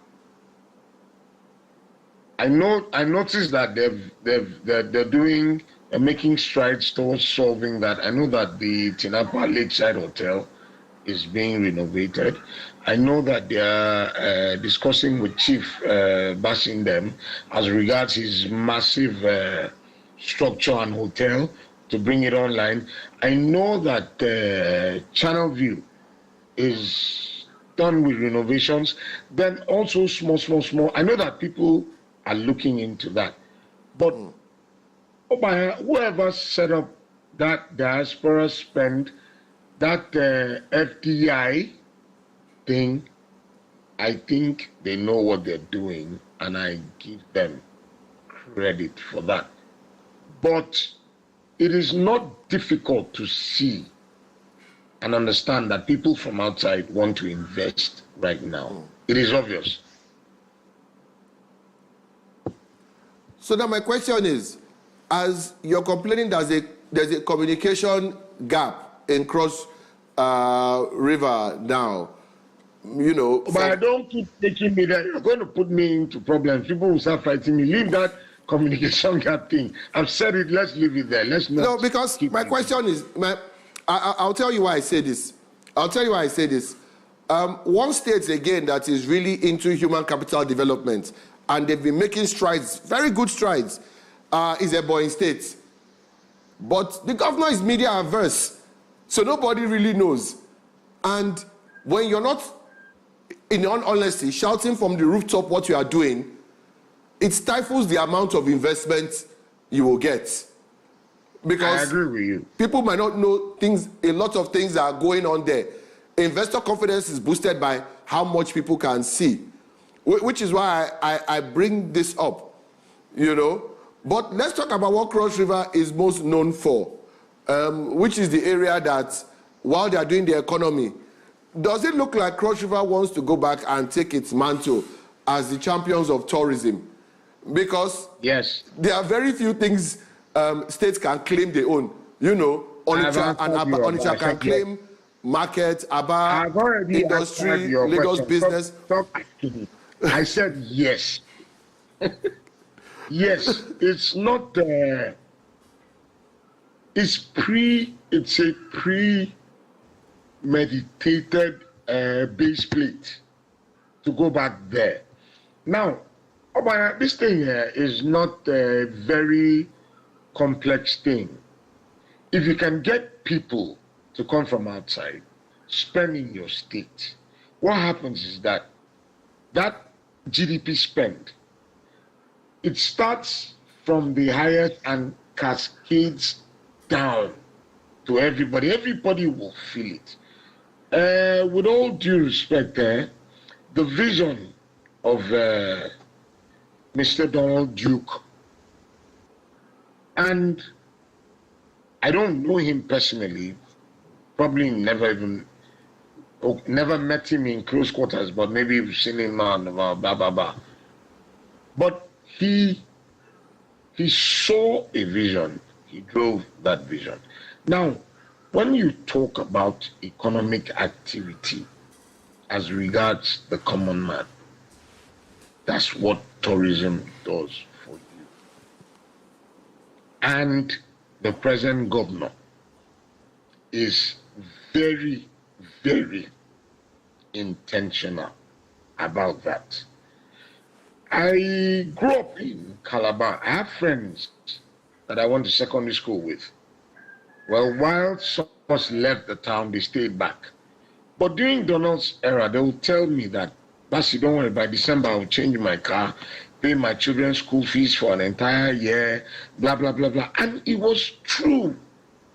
I noticed that they're making strides towards solving that. I know that the Tinapa Lakeside Hotel is being renovated. I know that they are discussing with Chief Basindem as regards his massive structure and hotel to bring it online. I know that Channel View is done with renovations. Then also small. I know that people are looking into that. But whoever set up that diaspora spend, that FDI thing, I think they know what they're doing, and I give them credit for that. But it is not difficult to see and understand that people from outside want to invest right now. It is obvious. So now my question is, as you're complaining there's a communication gap in Cross River now, you know. But I don't keep taking me there. You're going to put me into problems. People will start fighting me. Leave that communication gap thing. I've said it. Let's leave it there. Let's not. No, because my question is, I'll tell you why I say this. One state again that is really into human capital development, and they've been making strides, very good strides, is Ebonyi State. But the governor is media averse, so nobody really knows. And when you're not, in all honesty, shouting from the rooftop what you are doing, it stifles the amount of investment you will get. Because I agree with you. People might not know things, a lot of things are going on there. Investor confidence is boosted by how much people can see, which is why I bring this up, you know. But let's talk about what Cross River is most known for, which is the area that, while they are doing the economy, does it look like Cross River wants to go back and take its mantle as the champions of tourism? Because yes, there are very few things states can claim they own. You know, Onitsha can claim market, Abia, industry, Lagos business. Stop asking me. I said yes. Yes, it's not. It's a premeditated base plate to go back there. Now, this thing here is not a very complex thing. If you can get people to come from outside, spend in your state, what happens is that GDP spend, it starts from the highest and cascades down to everybody. Everybody will feel it. With all due respect, the vision of Mr. Donald Duke, and I don't know him personally, probably never met him in close quarters, but maybe you've seen him on blah, blah, blah. But he saw a vision. He drove that vision. Now, when you talk about economic activity as regards the common man, that's what tourism does for you. And the present governor is very, very intentional about that. I grew up in Calabar. I have friends that I went to secondary school with. Well, while some of us left the town, they stayed back. But during Donald's era, they would tell me that, Basi, don't worry, by December I will change my car, pay my children's school fees for an entire year, blah, blah, blah, blah. And it was true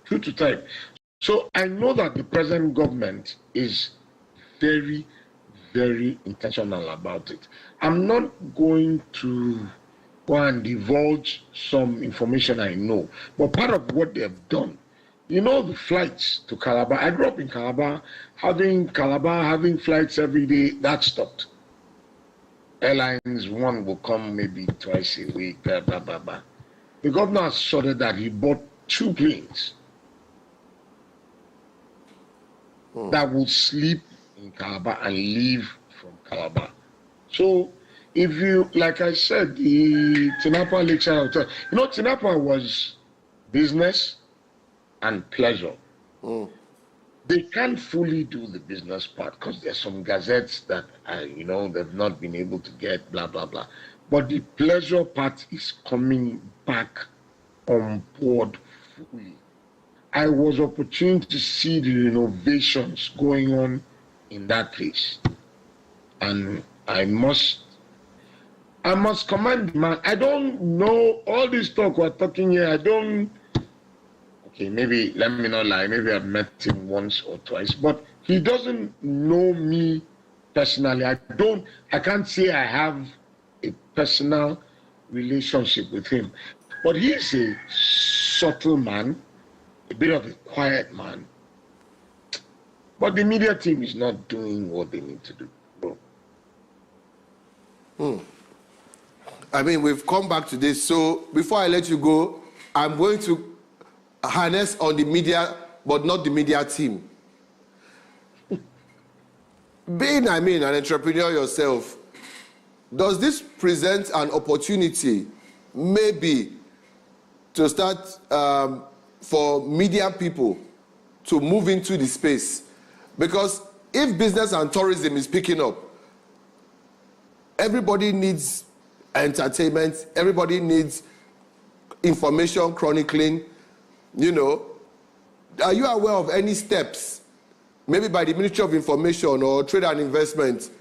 to type. So I know that the present government is very, very intentional about it. I'm not going to go and divulge some information I know, but part of what they've done, you know, the flights to Calabar. I grew up in Calabar, having flights every day. That stopped. Airlines, one will come maybe twice a week, blah, blah, blah, blah. The governor has sorted that. He bought 2 planes that will sleep in Calabar and leave from Calabar. So if you, like I said, the Tinapa Lakeside Hotel, you know, Tinapa was business and pleasure. They can't fully do the business part because there's some gazettes that, you know, they've not been able to get, blah, blah, blah. But the pleasure part is coming back on board fully. I was opportune to see the renovations going on in that place. And I must commend the man. I don't know all this talk we're talking here. Okay, maybe, let me not lie, maybe I've met him once or twice, but he doesn't know me personally. I can't say I have a personal relationship with him, but he's a subtle man, a bit of a quiet man. But the media team is not doing what they need to do. I mean, we've come back to this. So before I let you go, I'm going to harness on the media, but not the media team. Being, an entrepreneur yourself, does this present an opportunity, maybe, to start for media people to move into the space? Because if business and tourism is picking up, everybody needs entertainment, everybody needs information chronicling. You know, are you aware of any steps, maybe by the Ministry of Information or Trade and Investment,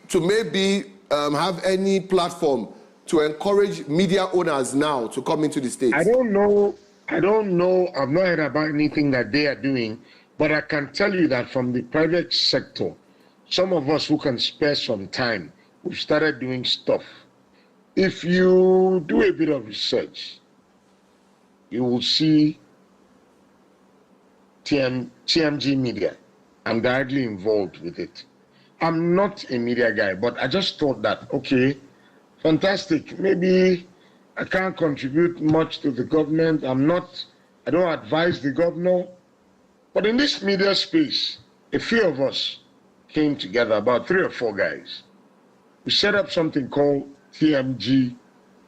to maybe have any platform to encourage media owners now to come into the States? I don't know. I've not heard about anything that they are doing, but I can tell you that from the private sector, some of us who can spare some time, we've started doing stuff. If you do a bit of research, you will see TMG Media. I'm directly involved with it. I'm not a media guy, but I just thought that, okay, fantastic. Maybe I can't contribute much to the government. I don't advise the governor. But in this media space, a few of us came together, about 3 or 4 guys. We set up something called TMG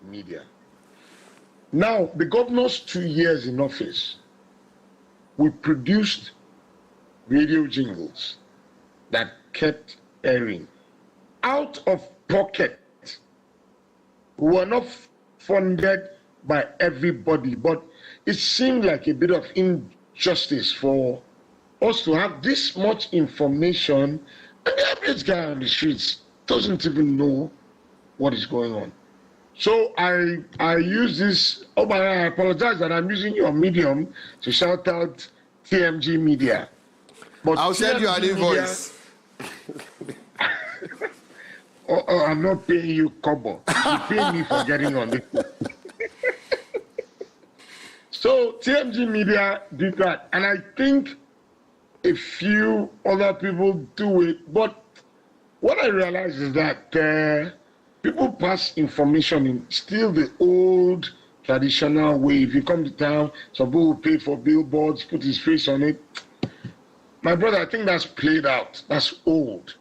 Media. Now, the governor's 2 years in office, we produced radio jingles that kept airing out of pocket. We were not funded by everybody, but it seemed like a bit of injustice for us to have this much information, and the average guy on the streets doesn't even know what is going on. So I use this, but I apologize that I'm using your medium to shout out TMG Media. But I'll send you an invoice. I'm not paying you kobo. You pay me for getting on this. So TMG Media did that, and I think a few other people do it. But what I realize is that people pass information in still the old traditional way. If you come to town, some people will pay for billboards, put his face on it. My brother, I think that's played out. That's old.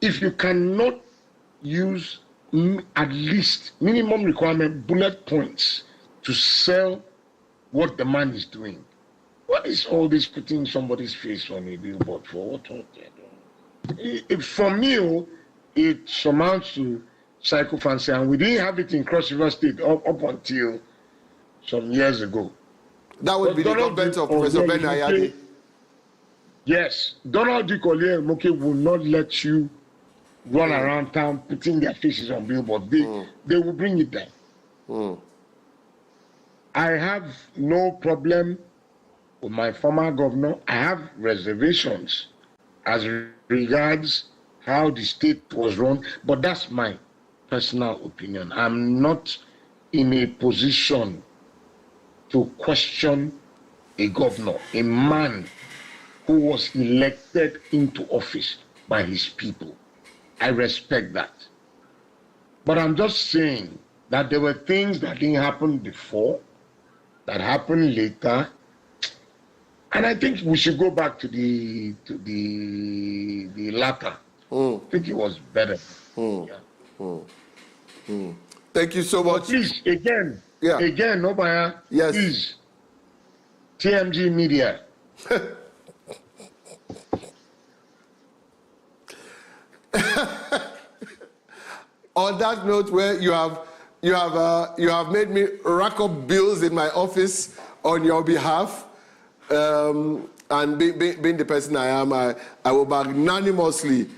If you cannot use at least minimum requirement bullet points to sell what the man is doing, what is all this putting somebody's face on a billboard for? For me, it amounts to psychophancy, and we didn't have it in Cross River State up until some years ago. That would be the government of Professor Ben Ayade. Yes, Donald Duke Moke will not let you run around town putting their faces on billboards. They will bring it down. I have no problem with my former governor. I have reservations as regards how the state was run, but that's my personal opinion. I'm not in a position to question a governor, a man who was elected into office by his people. I respect that. But I'm just saying that there were things that didn't happen before, that happened later, and I think we should go back to the latter. I think it was better. Yeah. Thank you so much. But please, again, Obanya, yes. Please, TMG Media. On that note, where you have made me rack up bills in my office on your behalf, and being the person I am, I will magnanimously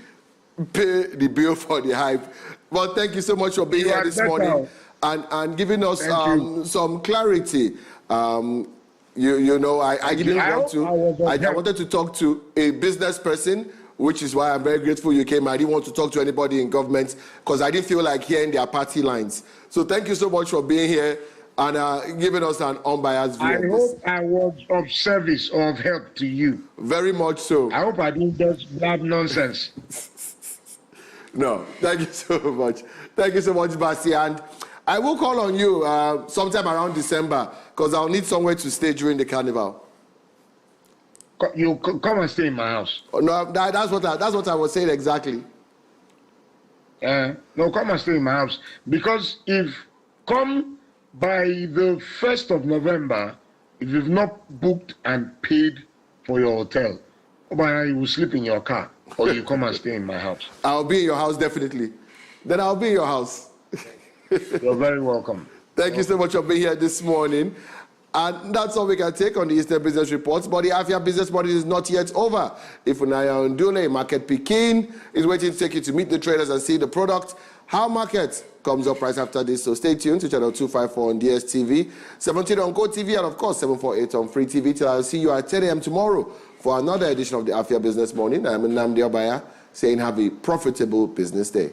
pay the bill for the hype. But thank you so much for being here this morning and giving us some clarity. I wanted to talk to a business person, which is why I'm very grateful you came. I didn't want to talk to anybody in government because I didn't feel like hearing their party lines. So thank you so much for being here and giving us an unbiased view. I hope I was of service or of help to you. Very much so. I hope I didn't just blab nonsense. No, thank you so much. Thank you so much, Basi. And I will call on you sometime around December because I'll need somewhere to stay during the carnival. You come and stay in my house. Oh, no, that's what I was saying exactly. No, come and stay in my house. Because if come by the 1st of November, if you've not booked and paid for your hotel, you will sleep in your car or you come and stay in my house. I'll be in your house, definitely. Then I'll be in your house. You're very welcome. Thank you so much for being here this morning. And that's all we can take on the Eastern Business Reports. But the Afia Business Morning is not yet over. If Onyia Ndule, Market Pekin, is waiting to take you to meet the traders and see the product. How market comes up right after this. So stay tuned to channel 254 on DSTV, 17 on Go TV, and of course 748 on Free TV. Till I'll see you at 10 a.m. tomorrow for another edition of the Afia Business Morning. I'm Nnamdi Obanya saying have a profitable business day.